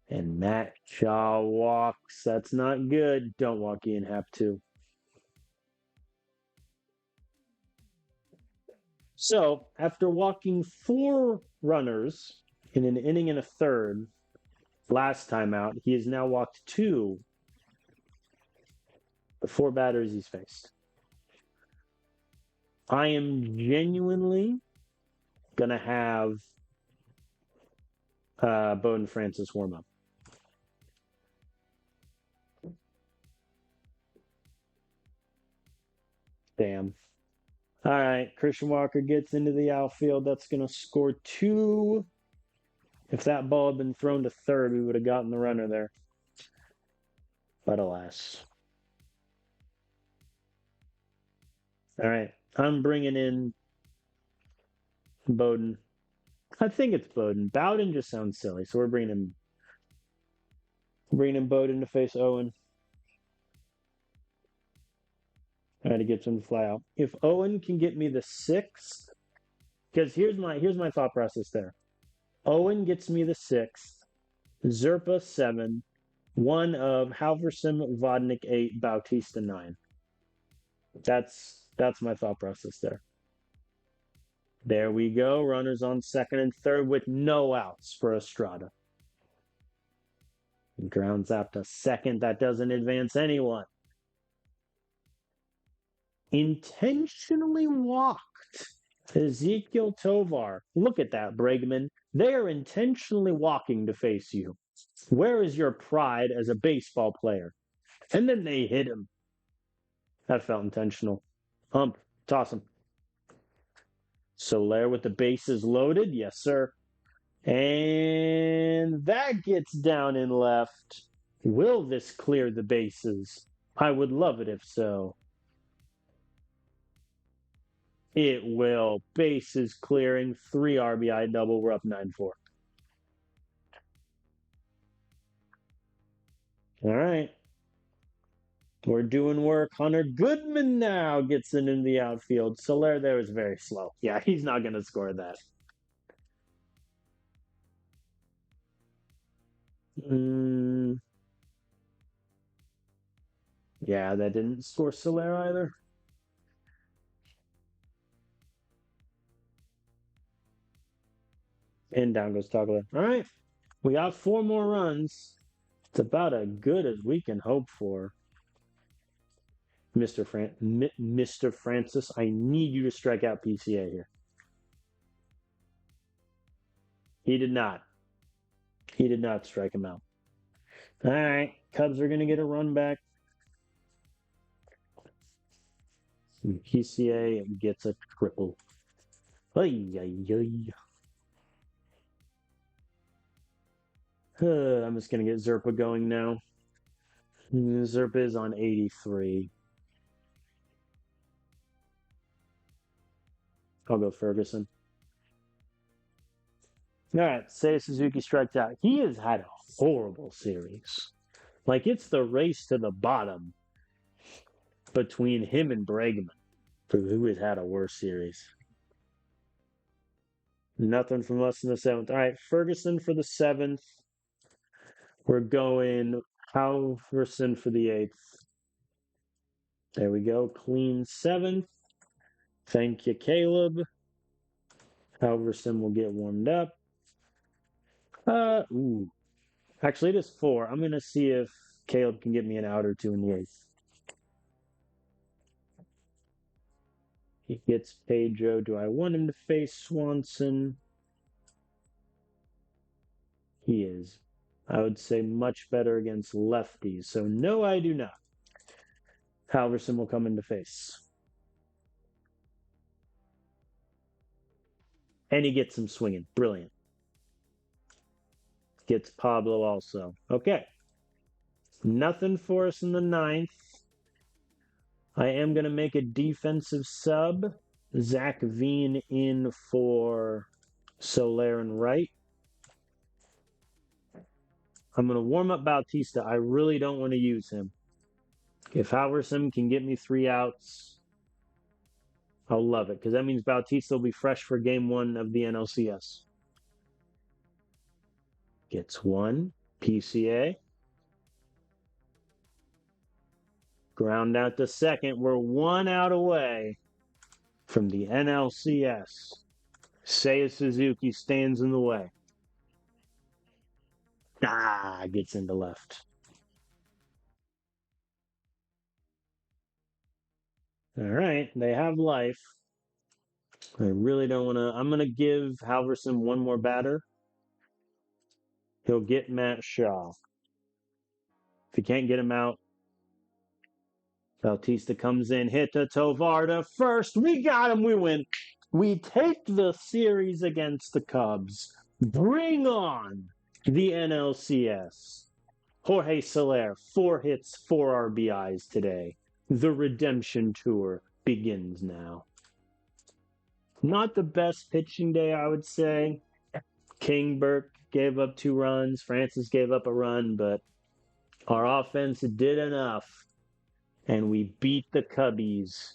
And Matt Shaw walks. That's not good. Don't walk Ian Happ, too. So, after walking 4 runners in an inning and a third last time out, he has now walked 2 the 4 batters he's faced. I am genuinely going to have Bowden Francis warm up. Damn. All right, Christian Walker gets into the outfield. That's going to score 2. If that ball had been thrown to third, we would have gotten the runner there. But alas. All right, I'm bringing in Bowden. I think it's Bowden. Bowden just sounds silly, so we're bringing in Bowden to face Owen. All right, he gets him to fly out. If Owen can get me the 6th, because here's my thought process there. Owen gets me the 6th, Zerpa 7, one of Halverson, Vodnik 8, Bautista 9. That's my thought process there. There we go. Runners on second and third with no outs for Estrada. Grounds out to second. That doesn't advance anyone. Intentionally walked Ezekiel Tovar. Look at that, Bregman. They are intentionally walking to face you. Where is your pride as a baseball player? And then they hit him. That felt intentional. Hump, toss him. Soler with the bases loaded. Yes, sir. And that gets down and left. Will this clear the bases? I would love it if so. It will. Bases clearing. 3 RBI double. We're up 9-4. All right. We're doing work. Hunter Goodman now gets it in the outfield. Soler there is very slow. Yeah, he's not going to score that. Yeah, that didn't score Soler either. And down goes Togler. All right. We got 4 more runs. It's about as good as we can hope for. Mr. Francis, I need you to strike out PCA here. He did not. He did not strike him out. All right. Cubs are going to get a run back. PCA gets a triple. Ay, ay, ay. I'm just going to get Zerpa going now. Zerpa is on 83. I'll go Ferguson. All right, say Suzuki strikes out. He has had a horrible series. Like, it's the race to the bottom between him and Bregman for who has had a worse series. Nothing from us in the 7th. All right, Ferguson for the 7th. We're going Halverson for the 8th. There we go. Clean 7th. Thank you, Caleb. Halverson will get warmed up. Ooh. Actually, it is 4. I'm going to see if Caleb can get me an out or 2 in the 8th. He gets Pedro. Do I want him to face Swanson? He is, I would say, much better against lefties. So, no, I do not. Halverson will come into face. And he gets him swinging. Brilliant. Gets Pablo also. Okay. Nothing for us in the ninth. I am going to make a defensive sub. Zach Veen in for Soler and Wright. I'm going to warm up Bautista. I really don't want to use him. If Halverson can get me 3 outs, I'll love it because that means Bautista will be fresh for game 1 of the NLCS. Gets 1. PCA. Ground out to second. We're 1 out away from the NLCS. Seiya Suzuki stands in the way. Gets into left. All right, they have life. I really don't want to. I'm going to give Halverson one more batter. He'll get Matt Shaw. If he can't get him out, Bautista comes in, hit to Tovar to first. We got him. We win. We take the series against the Cubs. Bring on the NLCS. Jorge Soler, 4 hits, 4 RBIs today. The redemption tour begins now. Not the best pitching day, I would say. King Burke gave up 2 runs. Francis gave up a run, but our offense did enough. And we beat the Cubbies.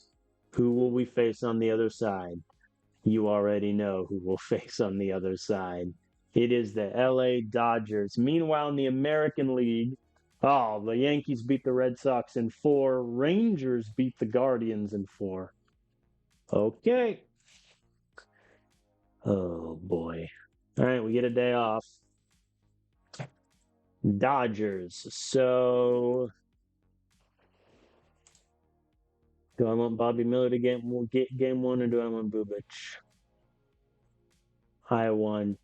Who will we face on the other side? You already know who we'll face on the other side. It is the LA Dodgers. Meanwhile, in the American League, the Yankees beat the Red Sox in 4. Rangers beat the Guardians in 4. Okay. Oh, boy. All right, we get a day off. Dodgers. So, do I want Bobby Miller to get game 1 or do I want Bubic? I want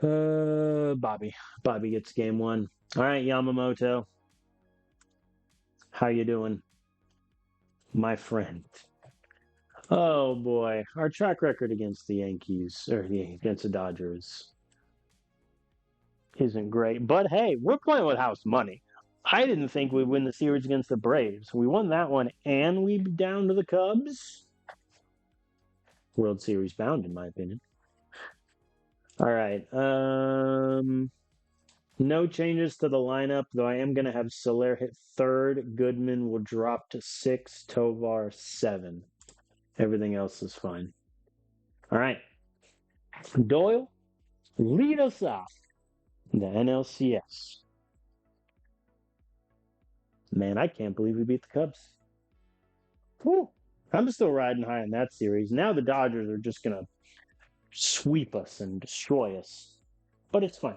Bobby. Bobby gets game 1. All right, Yamamoto. How you doing, my friend? Oh boy, our track record against the Yankees or against the Dodgers isn't great. But hey, we're playing with house money. I didn't think we'd win the series against the Braves. We won that one, and we down to the Cubs. World Series bound, in my opinion. All right. No changes to the lineup, though I am going to have Soler hit 3rd. Goodman will drop to 6. Tovar 7. Everything else is fine. All right. Doyle, lead us off. The NLCS. Man, I can't believe we beat the Cubs. Whew. I'm still riding high in that series. Now the Dodgers are just going to sweep us and destroy us. But it's fine.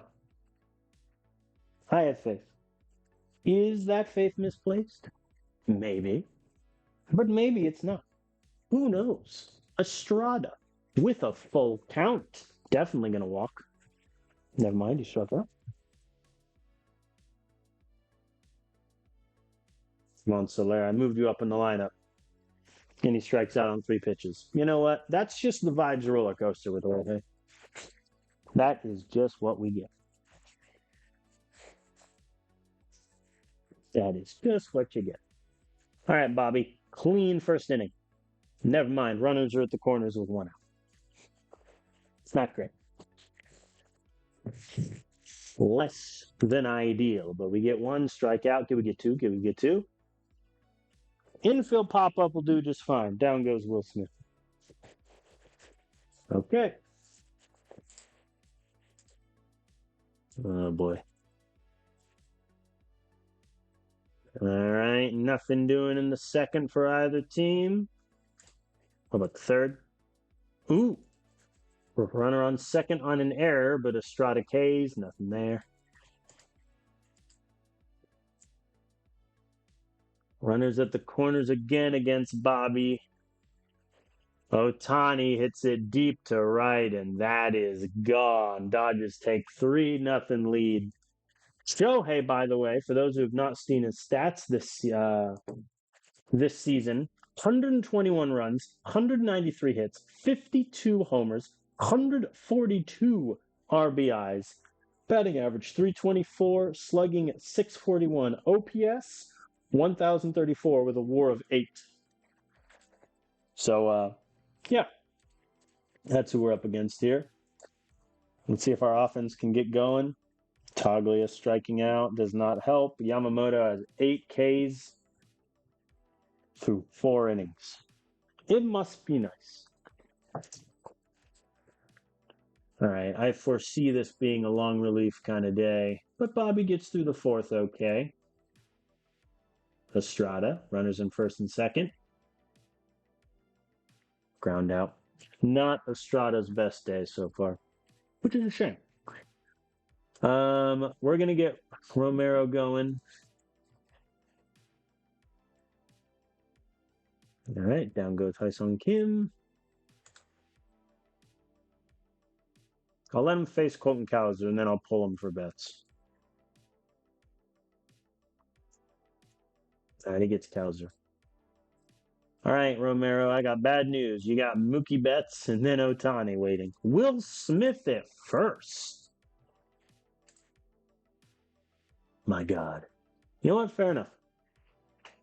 I have faith. Is that faith misplaced? Maybe. But maybe it's not. Who knows? Estrada with a full count. Definitely going to walk. Never mind, he struck out. Come on, Soler. I moved you up in the lineup. And he strikes out on 3 pitches. You know what? That's just the vibes roller coaster with Jorge. That is just what we get. That is just what you get. All right, Bobby. Clean first inning. Never mind. Runners are at the corners with 1 out. It's not great. Less than ideal, but we get 1 strikeout. Can we get 2? Can we get 2? Infield pop-up will do just fine. Down goes Will Smith. Okay. Oh, boy. All right. Nothing doing in the second for either team. How about the 3rd? Ooh. Runner on second on an error, but Estrada K's. Nothing there. Runners at the corners again against Bobby. Ohtani hits it deep to right, and that is gone. Dodgers take 3-0 lead. Shohei, by the way, for those who have not seen his stats this season, 121 runs, 193 hits, 52 homers, 142 RBIs, batting average 324, slugging 641, OPS 1034 with a WAR of 8. So yeah, that's who we're up against here. Let's see if our offense can get going. Toglia striking out does not help. Yamamoto has 8 Ks through 4 innings. It must be nice. All right, I foresee this being a long relief kind of day, but Bobby gets through the 4th okay. Estrada, runners in 1st and 2nd. Ground out. Not Estrada's best day so far, which is a shame. We're going to get Romero going. All right, down goes Hyesung Kim. I'll let him face Colton Cowser, and then I'll pull him for bets. All right, he gets Cowser. All right, Romero, I got bad news. You got Mookie Betts and then Ohtani waiting. Will Smith at first. My God. You know what? Fair enough.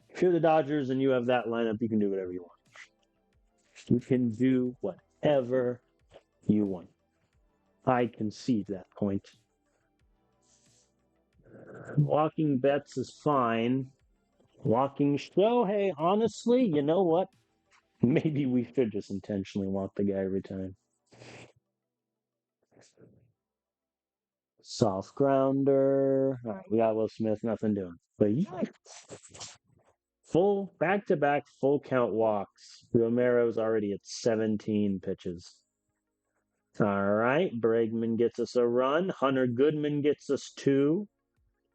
If you're the Dodgers and you have that lineup, you can do whatever you want. You can do whatever you want. I concede that point. Walking Betts is fine. Walking Shohei, honestly, you know what? Maybe we should just intentionally walk the guy every time. Soft grounder. All right, we got Will Smith, nothing doing. But yikes. Full back-to-back full count walks. Romero's already at 17 pitches. All right, Bregman gets us a run. Hunter Goodman gets us 2.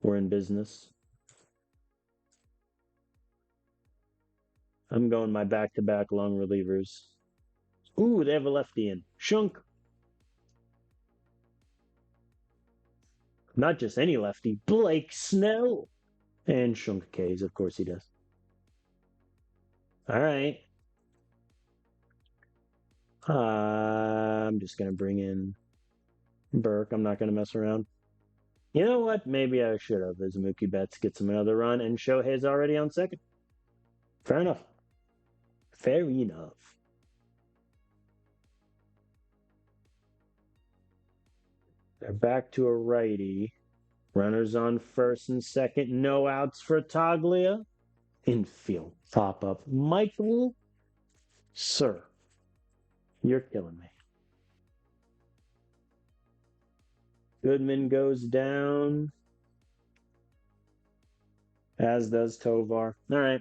We're in business. I'm going my back-to-back long relievers. Ooh, they have a lefty in. Shunk. Not just any lefty, Blake Snell. And Shunk K's, of course he does. All right. I'm just going to bring in Burke. I'm not going to mess around. You know what? Maybe I should have, as Mookie Betts gets him another run, and Shohei's already on second. Fair enough. Fair enough. They're back to a righty. Runners on 1st and 2nd. No outs for Toglia. Infield pop-up. Michael, sir, you're killing me. Goodman goes down, as does Tovar. All right.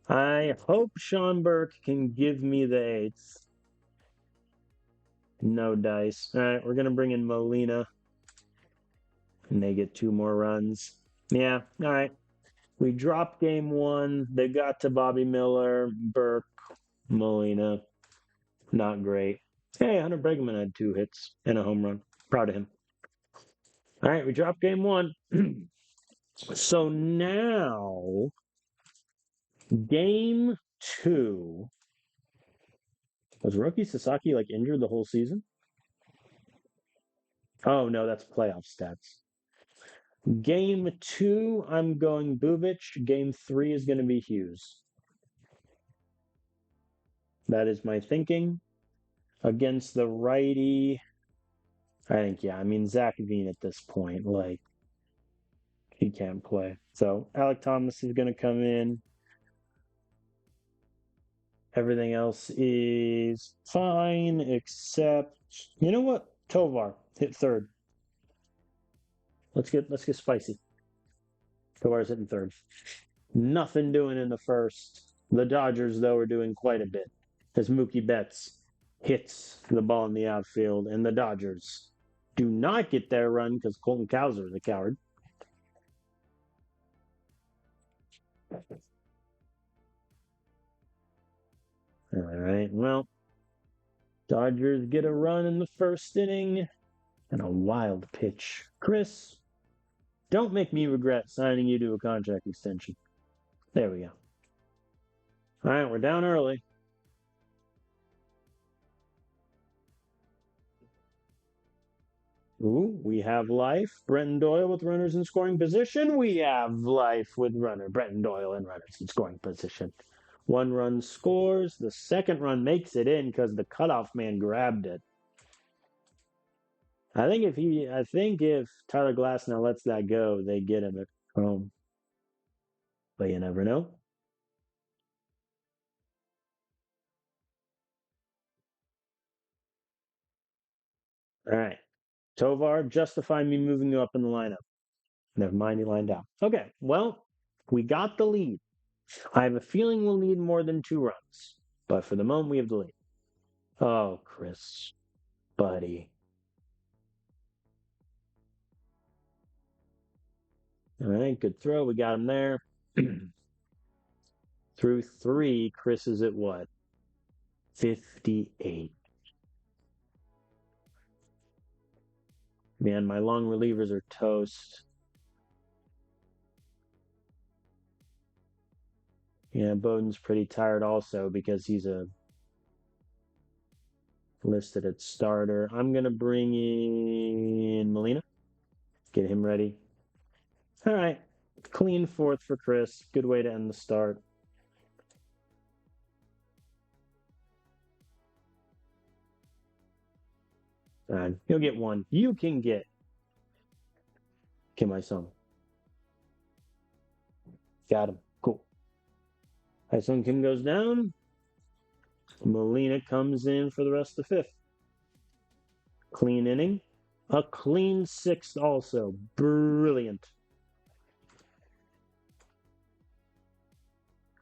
I hope Sean Burke can give me the 8th. No dice. All right, we're going to bring in Molina. And they get 2 more runs. Yeah, all right. We dropped game 1. They got to Bobby Miller, Burke, Molina. Not great. Hey, Hunter Bregman had 2 hits and a home run. Proud of him. All right, we dropped game 1. So now, game 2. Was Roki Sasaki injured the whole season? Oh no, that's playoff stats. Game 2, I'm going Bubic. Game 3 is going to be Hughes. That is my thinking. Against the righty, I think, yeah. I mean, Zach Veen at this point, he can't play. So Alec Thomas is going to come in. Everything else is fine, except, you know what? Tovar hit 3rd. Let's get spicy. Tovar's hitting 3rd. Nothing doing in the 1st. The Dodgers, though, are doing quite a bit as Mookie Betts hits the ball in the outfield, and the Dodgers do not get their run because Colton Cowser is a coward. All right, well, Dodgers get a run in the 1st inning. And a wild pitch. Chris, don't make me regret signing you to a contract extension. There we go. All right, we're down early. Ooh, we have life. Brenton Doyle with runners in scoring position. We have life with Brenton Doyle in runners in scoring position. One run scores. The second run makes it in because the cutoff man grabbed it. I think if Tyler Glass now lets that go, they get him at home. But you never know. All right. Tovar, justify me moving you up in the lineup. Never mind, he lined out. Okay, well, we got the lead. I have a feeling we'll need more than 2 runs, but for the moment, we have the lead. Oh, Chris, buddy. All right, good throw. We got him there. Through 3, Chris is at what? 58. Man, my long relievers are toast. Yeah, Bowden's pretty tired also because he's listed at starter. I'm going to bring in Molina. Get him ready. All right. Clean fourth for Chris. Good way to end the start. And he'll get one. You can get Kim Sung. Got him. Cool. Sung Kim goes down. Molina comes in for the rest of the fifth. Clean inning. A clean sixth also. Brilliant.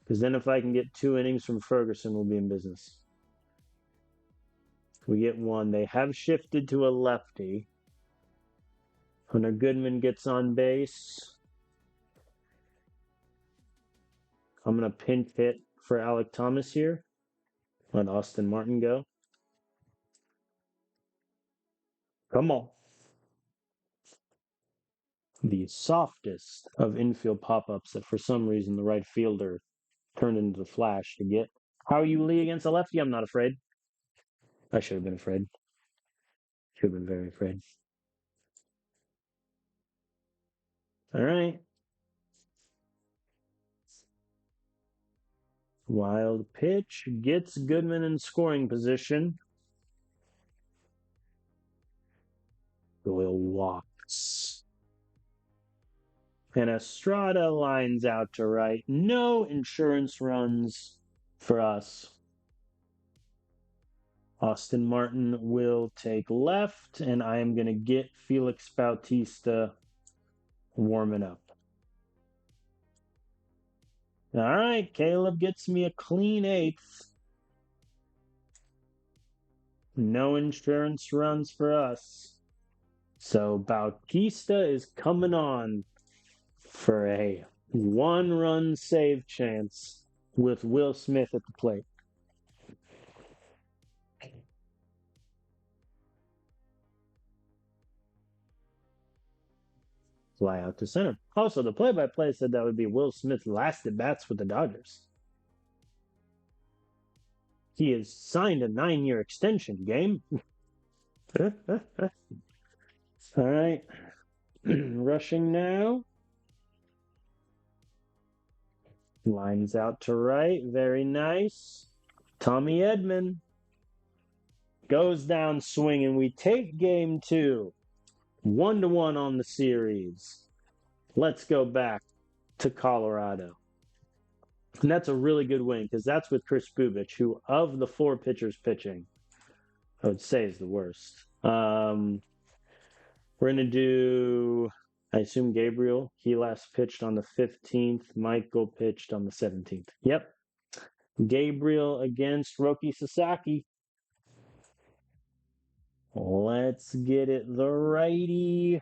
Because then if I can get 2 innings from Ferguson, we'll be in business. We get 1. They have shifted to a lefty. Hunter Goodman gets on base. I'm going to pinch hit for Alec Thomas here. Let Austin Martin go. Come on. The softest of infield pop-ups that for some reason the right fielder turned into the flash to get. How are you, Lee, against a lefty? I'm not afraid. I should have been afraid. Should have been very afraid. All right. Wild pitch gets Goodman in scoring position. Doyle walks. And Estrada lines out to right. No insurance runs for us. Austin Martin will take left, and I am going to get Felix Bautista warming up. All right, Caleb gets me a clean 8th. No insurance runs for us. So Bautista is coming on for a 1-run save chance with Will Smith at the plate. Fly out to center. Also, the play-by-play said that would be Will Smith's last at-bats with the Dodgers. He has signed a 9-year extension, game. All right. Rushing now. Lines out to right. Very nice. Tommy Edman goes down swinging. We take game 2. 1-1 on the series. Let's go back to Colorado. And that's a really good win because that's with Chris Bubich, who of the 4 pitchers pitching, I would say is the worst. We're going to do, I assume, Gabriel. He last pitched on the 15th. Michael pitched on the 17th. Yep. Gabriel against Roki Sasaki. Let's get it. The righty.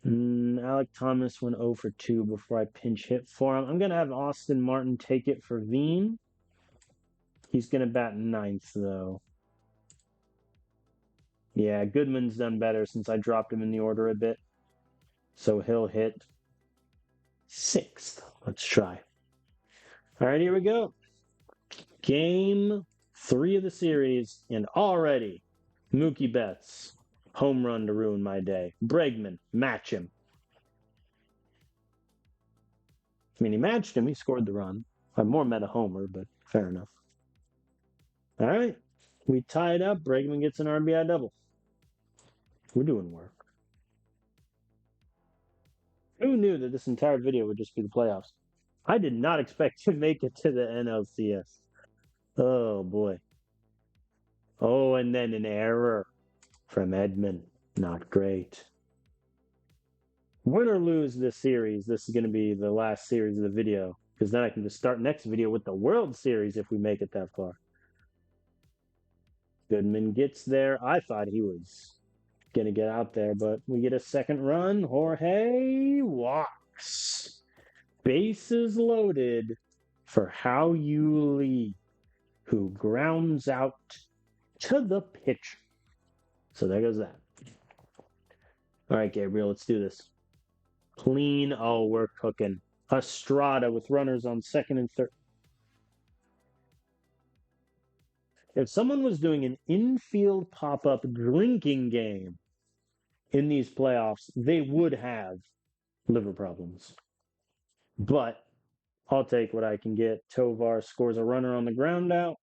Alec Thomas went 0 for 2 before I pinch hit for him. I'm going to have Austin Martin take it for Veen. He's going to bat 9th, though. Yeah, Goodman's done better since I dropped him in the order a bit. So he'll hit sixth. Let's try. All right, here we go. Game 3 of the series, and already Mookie Betts, home run to ruin my day. Bregman, match him. I mean, he matched him. He scored the run. I'm more meta homer, but fair enough. All right. We tied up. Bregman gets an RBI double. We're doing work. Who knew that this entire video would just be the playoffs? I did not expect to make it to the NLCS. Oh, boy. Oh, and then an error from Edman. Not great. Win or lose this series, this is going to be the last series of the video. Because then I can just start next video with the World Series if we make it that far. Goodman gets there. I thought he was going to get out there, but we get a second run. Jorge walks. Bases loaded for How You Lee, who grounds out to the pitch. So there goes that. All right, Gabriel, let's do this. Clean. Oh, we're cooking. Estrada with runners on second and third. If someone was doing an infield pop-up drinking game in these playoffs, they would have liver problems. But I'll take what I can get. Tovar scores a runner on the ground out.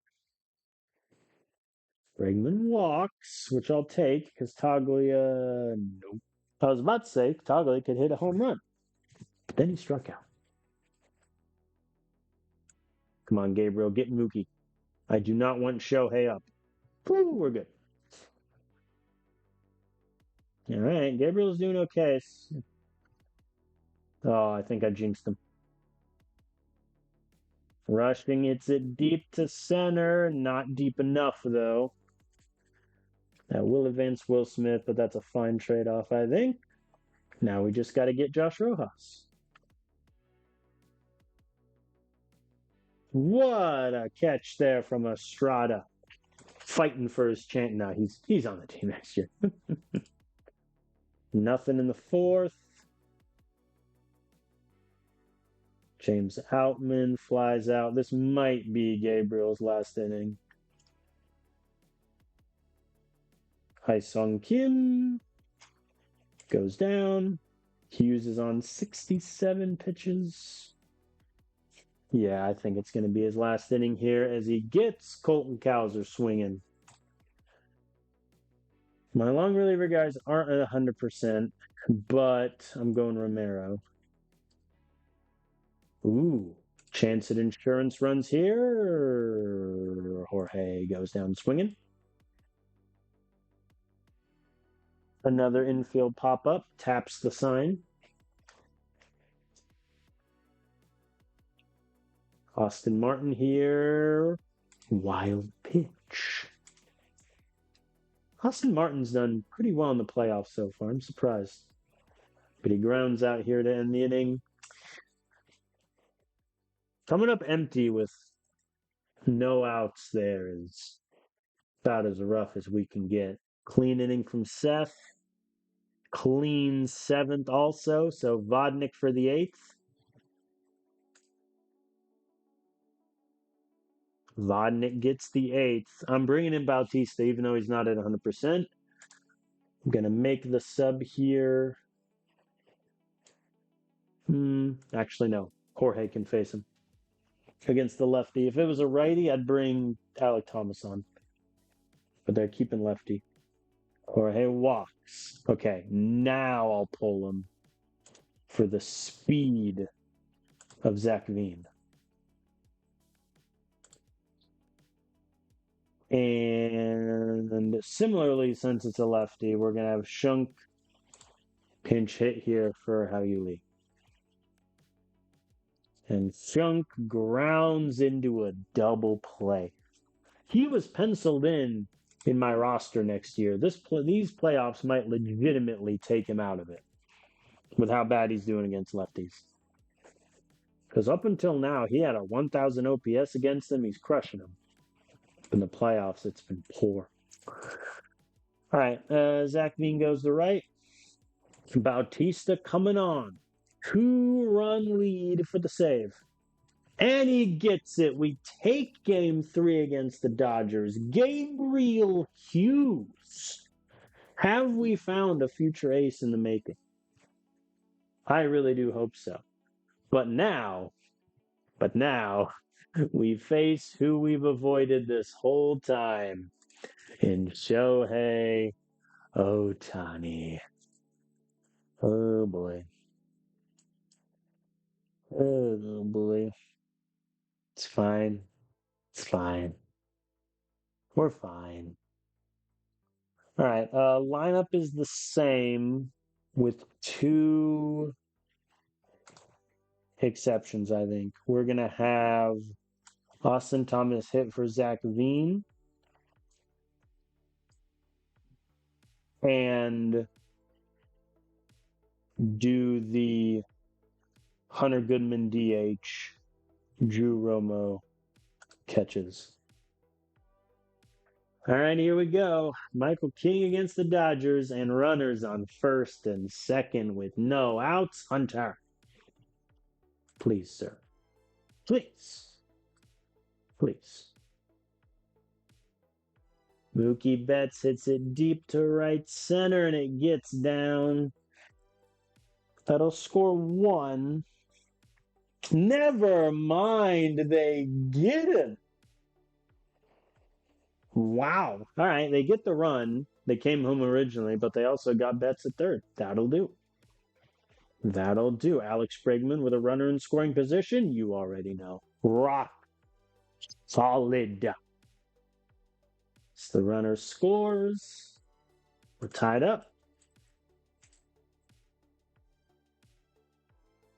Bregman walks, which I'll take because Toglia, nope. I was about to say Toglia could hit a home run. But then he struck out. Come on, Gabriel, get Mookie. I do not want Shohei up. Ooh, we're good. All right, Gabriel's doing okay. Oh, I think I jinxed him. Rushing, it's it deep to center. Not deep enough, though. That will advance Will Smith, but that's a fine trade-off, I think. Now we just got to get Josh Rojas. What a catch there from Estrada. Fighting for his chance. No, he's on the team next year. Nothing in the fourth. James Outman flies out. This might be Gabriel's last inning. Haesung Kim goes down. Hughes is on 67 pitches. Yeah, I think it's going to be his last inning here as he gets Colton Cowser swinging. My long reliever guys aren't at 100%, but I'm going Romero. Ooh, chance at insurance runs here. Jorge goes down swinging. Another infield pop-up, taps the sign. Austin Martin here. Wild pitch. Austin Martin's done pretty well in the playoffs so far. I'm surprised. But he grounds out here to end the inning. Coming up empty with no outs there is about as rough as we can get. Clean inning from Seth. Clean seventh also. So Vodnik for the eighth. Vodnik gets the eighth. I'm bringing in Bautista even though he's not at 100%. I'm going to make the sub here. Actually, no. Jorge can face him against the lefty. If it was a righty, I'd bring Alec Thomas on. But they're keeping lefty. Jorge walks. Okay, now I'll pull him for the speed of Zach Veen. And similarly, since it's a lefty, we're going to have Shunk pinch hit here for How You Lee. And Shunk grounds into a double play. He was penciled in my roster next year. These playoffs might legitimately take him out of it with how bad he's doing against lefties. Because up until now, he had a 1,000 OPS against them. He's crushing them. In the playoffs, it's been poor. All right, Zach Veen goes to right. Bautista coming on. 2-run lead for the save. And he gets it. We take game 3 against the Dodgers. Gabriel Hughes. Have we found a future ace in the making? I really do hope so. But now, we face who we've avoided this whole time in Shohei Ohtani. Oh boy. Oh boy. It's fine. It's fine. We're fine. All right. Lineup is the same with 2 exceptions, I think. We're going to have Austin Thomas hit for Zach Veen and do the Hunter Goodman DH, Drew Romo catches. All right, here we go. Michael King against the Dodgers and runners on first and second with no outs. Hunter. Please, sir. Please. Please. Mookie Betts hits it deep to right center and it gets down. That'll score 1. Never mind, they get him. Wow. All right, they get the run. They came home originally, but they also got Betts at third. That'll do. That'll do. Alex Bregman with a runner in scoring position. You already know. Rock solid. So the runner scores. We're tied up.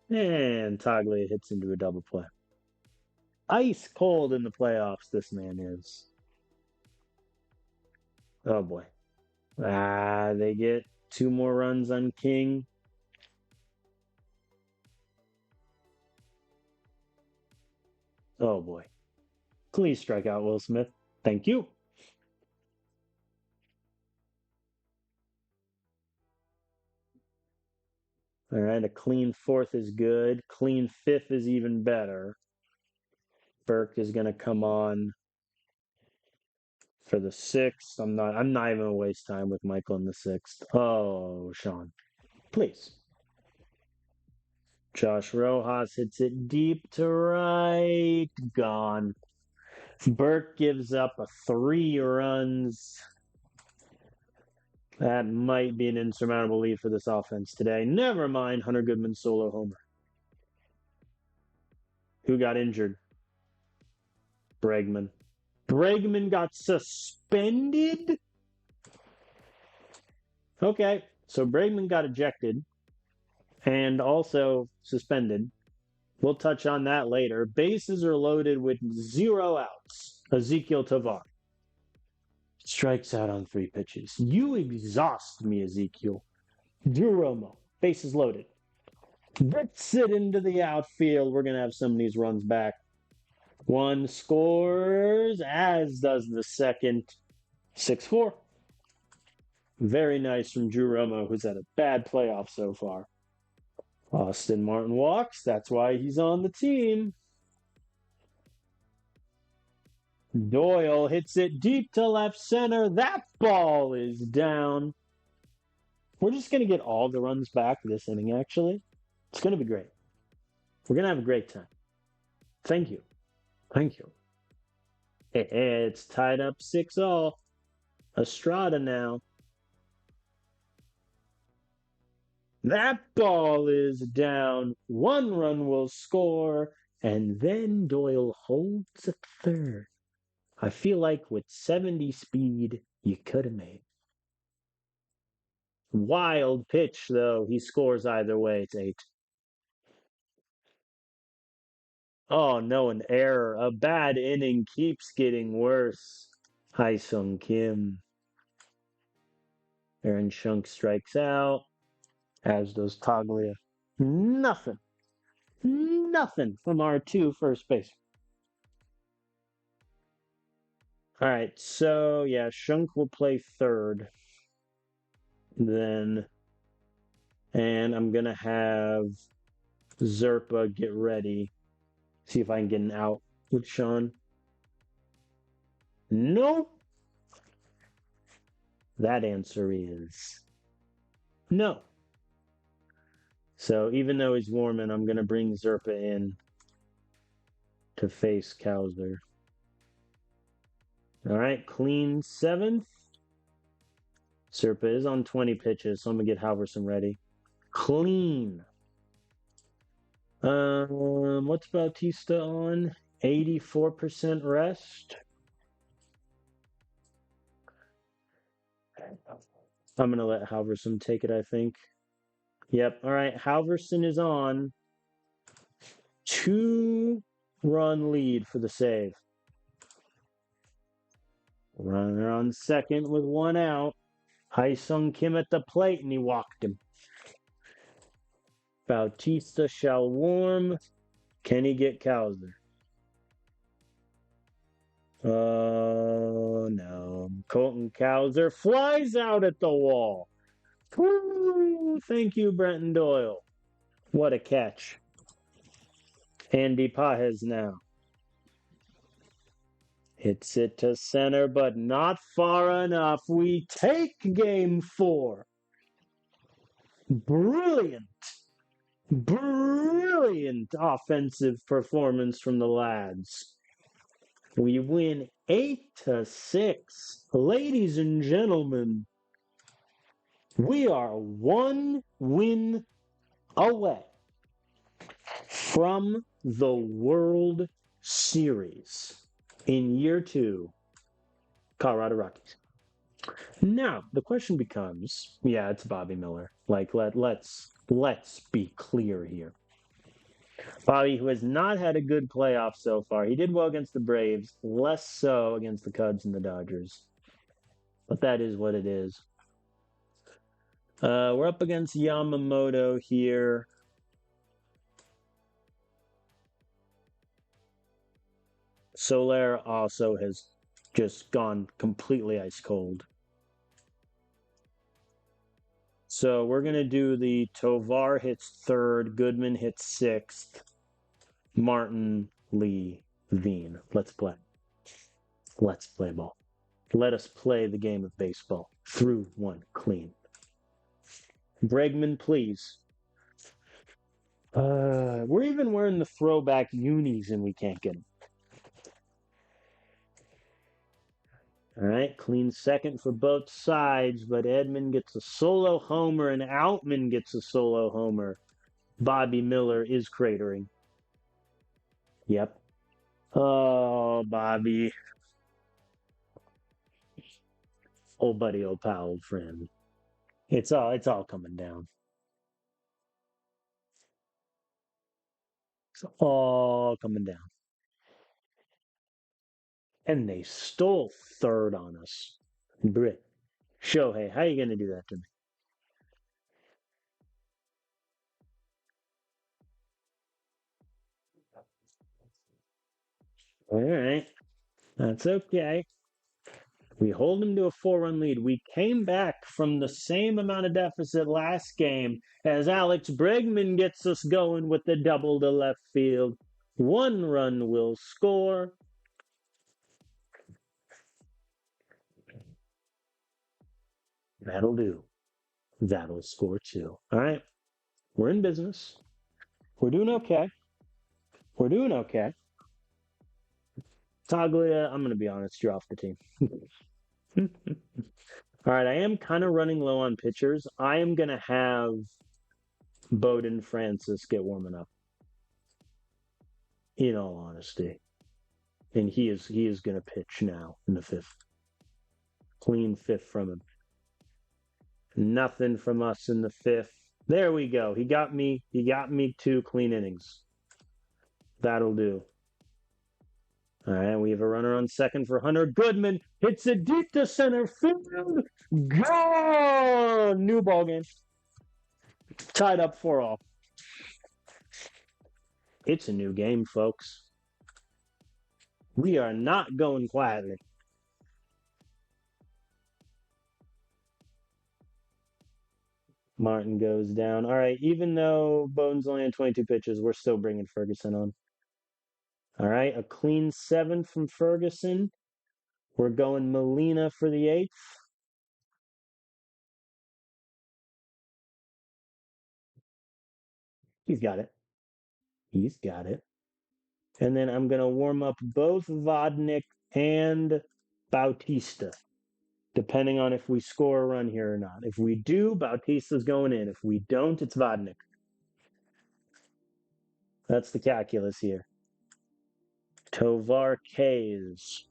And Toglia hits into a double play. Ice cold in the playoffs, this man is. Oh boy. They get 2 more runs on King. Oh boy. Please strike out Will Smith. Thank you. All right, a clean 4th is good. Clean 5th is even better. Burke is going to come on for the 6th. I'm not even going to waste time with Michael in the 6th. Oh, Sean. Please. Josh Rojas hits it deep to right. Gone. Burke gives up 3 runs. That might be an insurmountable lead for this offense today. Never mind Hunter Goodman's solo homer. Who got injured? Bregman. Bregman got suspended? Okay, so Bregman got ejected and also suspended. We'll touch on that later. Bases are loaded with 0 outs. Ezekiel Tovar strikes out on 3 pitches. You exhaust me, Ezekiel. Drew Romo, bases loaded. Gets it into the outfield. We're going to have some of these runs back. 1 scores, as does the second. 6-4. Very nice from Drew Romo, who's had a bad playoff so far. Austin Martin walks. That's why he's on the team. Doyle hits it deep to left center. That ball is down. We're just going to get all the runs back this inning, actually. It's going to be great. We're going to have a great time. Thank you. Thank you. It's tied up 6-all. Estrada now. That ball is down. 1 run will score. And then Doyle holds at third. I feel like with 70 speed, you could have made. Wild pitch, though. He scores either way. It's 8. Oh, no, an error. A bad inning keeps getting worse. Hai-Sung Kim. Aaron Shunk strikes out, as does Toglia. Nothing from our 2 first base. All right, so yeah, Shunk will play third. Then, and I'm going to have Zerpa get ready. See if I can get an out with Sean. Nope. That answer is no. So even though he's warming, I'm going to bring Zerpa in to face Cowser. All right, clean 7th. Zerpa is on 20 pitches, so I'm going to get Halverson ready. Clean. What's Bautista on? 84% rest. I'm going to let Halverson take it, I think. Yep. All right. Halverson is on. 2-run lead for the save. Runner on second with 1 out. Haesung Kim at the plate, and he walked him. Bautista shall warm. Can he get Cowser? Oh, no. Colton Cowser flies out at the wall. Woo! Thank you, Brenton Doyle. What a catch. Andy Pajes now. Hits it to center, but not far enough. We take game 4. Brilliant offensive performance from the lads. We win 8-6. Ladies and gentlemen, we are 1 win away from the World Series in year 2, Colorado Rockies. Now, the question becomes, yeah, it's Bobby Miller. Like, let's be clear here. Bobby, who has not had a good playoff so far. He did well against the Braves, less so against the Cubs and the Dodgers. But that is what it is. We're up against Yamamoto here. Soler also has just gone completely ice cold. So we're going to do the Tovar hits 3rd, Goodman hits 6th, Martin, Lee, Veen. Let's play. Let's play ball. Let us play the game of baseball. Through 1 clean. Bregman, please. We're even wearing the throwback unis and we can't get them. All right, clean 2nd for both sides, but Edman gets a solo homer and Outman gets a solo homer. Bobby Miller is cratering. Yep. Oh, Bobby. Old buddy, old pal, old friend. It's all coming down. It's all coming down. And they stole 3rd on us. Brit. Shohei, how you going to do that to me? All right. That's okay. We hold them to a 4-run lead. We came back from the same amount of deficit last game as Alex Bregman gets us going with the double to left field. 1 run will score. That'll do. That'll score 2. All right. We're in business. We're doing okay. We're doing okay. Taglia, I'm going to be honest, you're off the team. All right, I am kind of running low on pitchers. I am going to have Bowden Francis get warming up. In all honesty. And he is going to pitch now in the 5th. Clean 5th from him. Nothing from us in the 5th. There we go. He got me 2 clean innings. That'll do. All right, we have a runner on 2nd for Hunter Goodman. Hits it deep to center field. Gone! New ball game. Tied up 4-all. It's a new game, folks. We are not going quietly. Martin goes down. All right, even though Bones only had 22 pitches, we're still bringing Ferguson on. All right, a clean 7 from Ferguson. We're going Molina for the 8th. He's got it. He's got it. And then I'm going to warm up both Vodnik and Bautista, depending on if we score a run here or not. If we do, Bautista's going in. If we don't, it's Vodnik. That's the calculus here. Tovar Kays.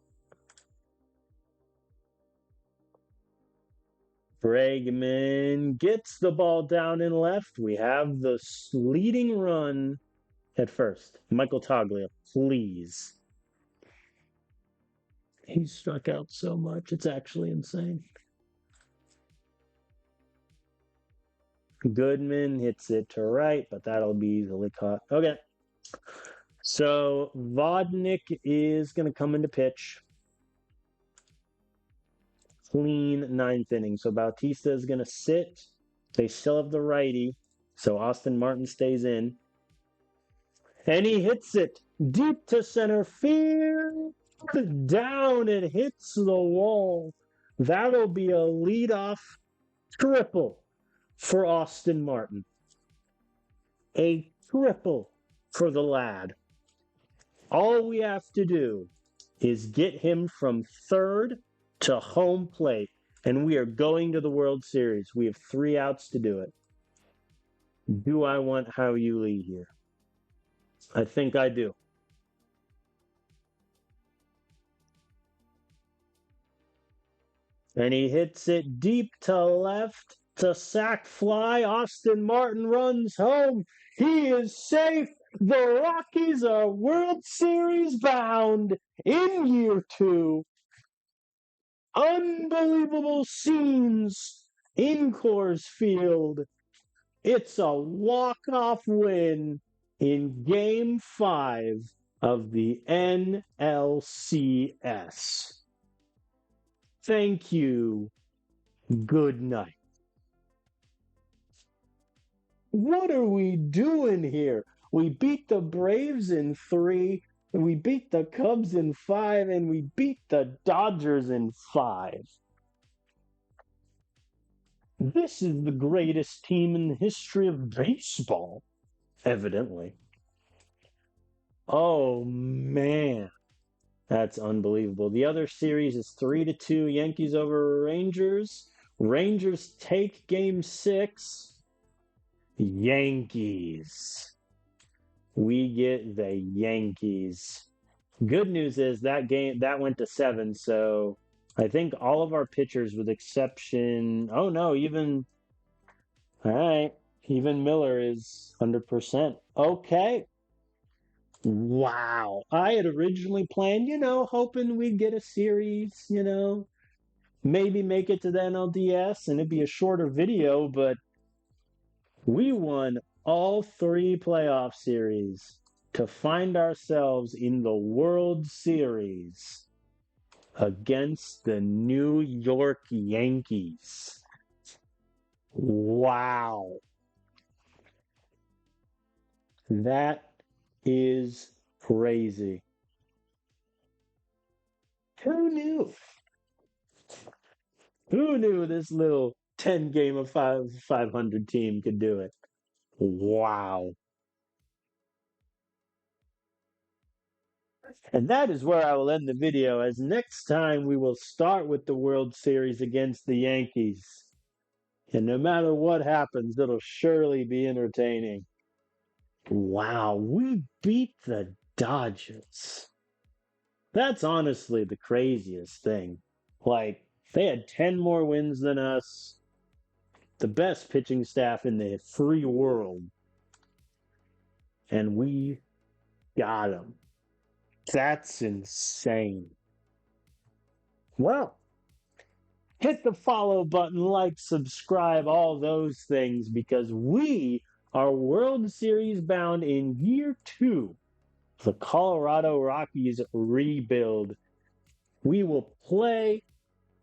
Bregman gets the ball down and left. We have the leading run at first. Michael Toglia, please. He's struck out so much. It's actually insane. Goodman hits it to right, but that'll be easily caught. Okay. So Vodnik is going to come into pitch. Clean 9th inning. So Bautista is going to sit. They still have the righty. So Austin Martin stays in. And he hits it deep to center field. Down, it hits the wall. That'll be a leadoff triple for Austin Martin. A triple for the lad. All we have to do is get him from third to home plate, and we are going to the World Series. We have 3 outs to do it. Do I want Hao Yu here? I think I do. And he hits it deep to left to sac fly. Austin Martin runs home. He is safe. The Rockies are World Series bound in year 2. Unbelievable scenes in Coors Field. It's a walk-off win in Game 5 of the NLCS. Thank you. Good night. What are we doing here? We beat the Braves in 3, and we beat the Cubs in 5, and we beat the Dodgers in 5. This is the greatest team in the history of baseball, evidently. Oh, man. That's unbelievable. The other series is 3-2, Yankees over Rangers. Rangers take game 6. Yankees. We get the Yankees. Good news is that game that went to 7, so I think all of our pitchers with exception even all right, even Miller is 100%. Okay. Wow. I had originally planned, hoping we'd get a series, maybe make it to the NLDS and it'd be a shorter video, but we won all 3 playoff series to find ourselves in the World Series against the New York Yankees. Wow. That is crazy. Who knew? Who knew this little 10 game of 500 team could do it? Wow. And that is where I will end the video, as next time we will start with the World Series against the Yankees. And no matter what happens, it'll surely be entertaining. Wow, we beat the Dodgers. That's honestly the craziest thing. Like, they had 10 more wins than us, the best pitching staff in the free world, and we got them. That's insane. Well, hit the follow button, like, subscribe, all those things, because we are World Series bound in year 2. The Colorado Rockies rebuild. We will play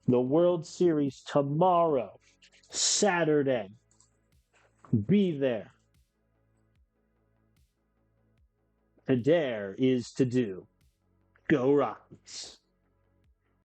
the World Series tomorrow, Saturday, Be there. To dare is to do. Go Rockies.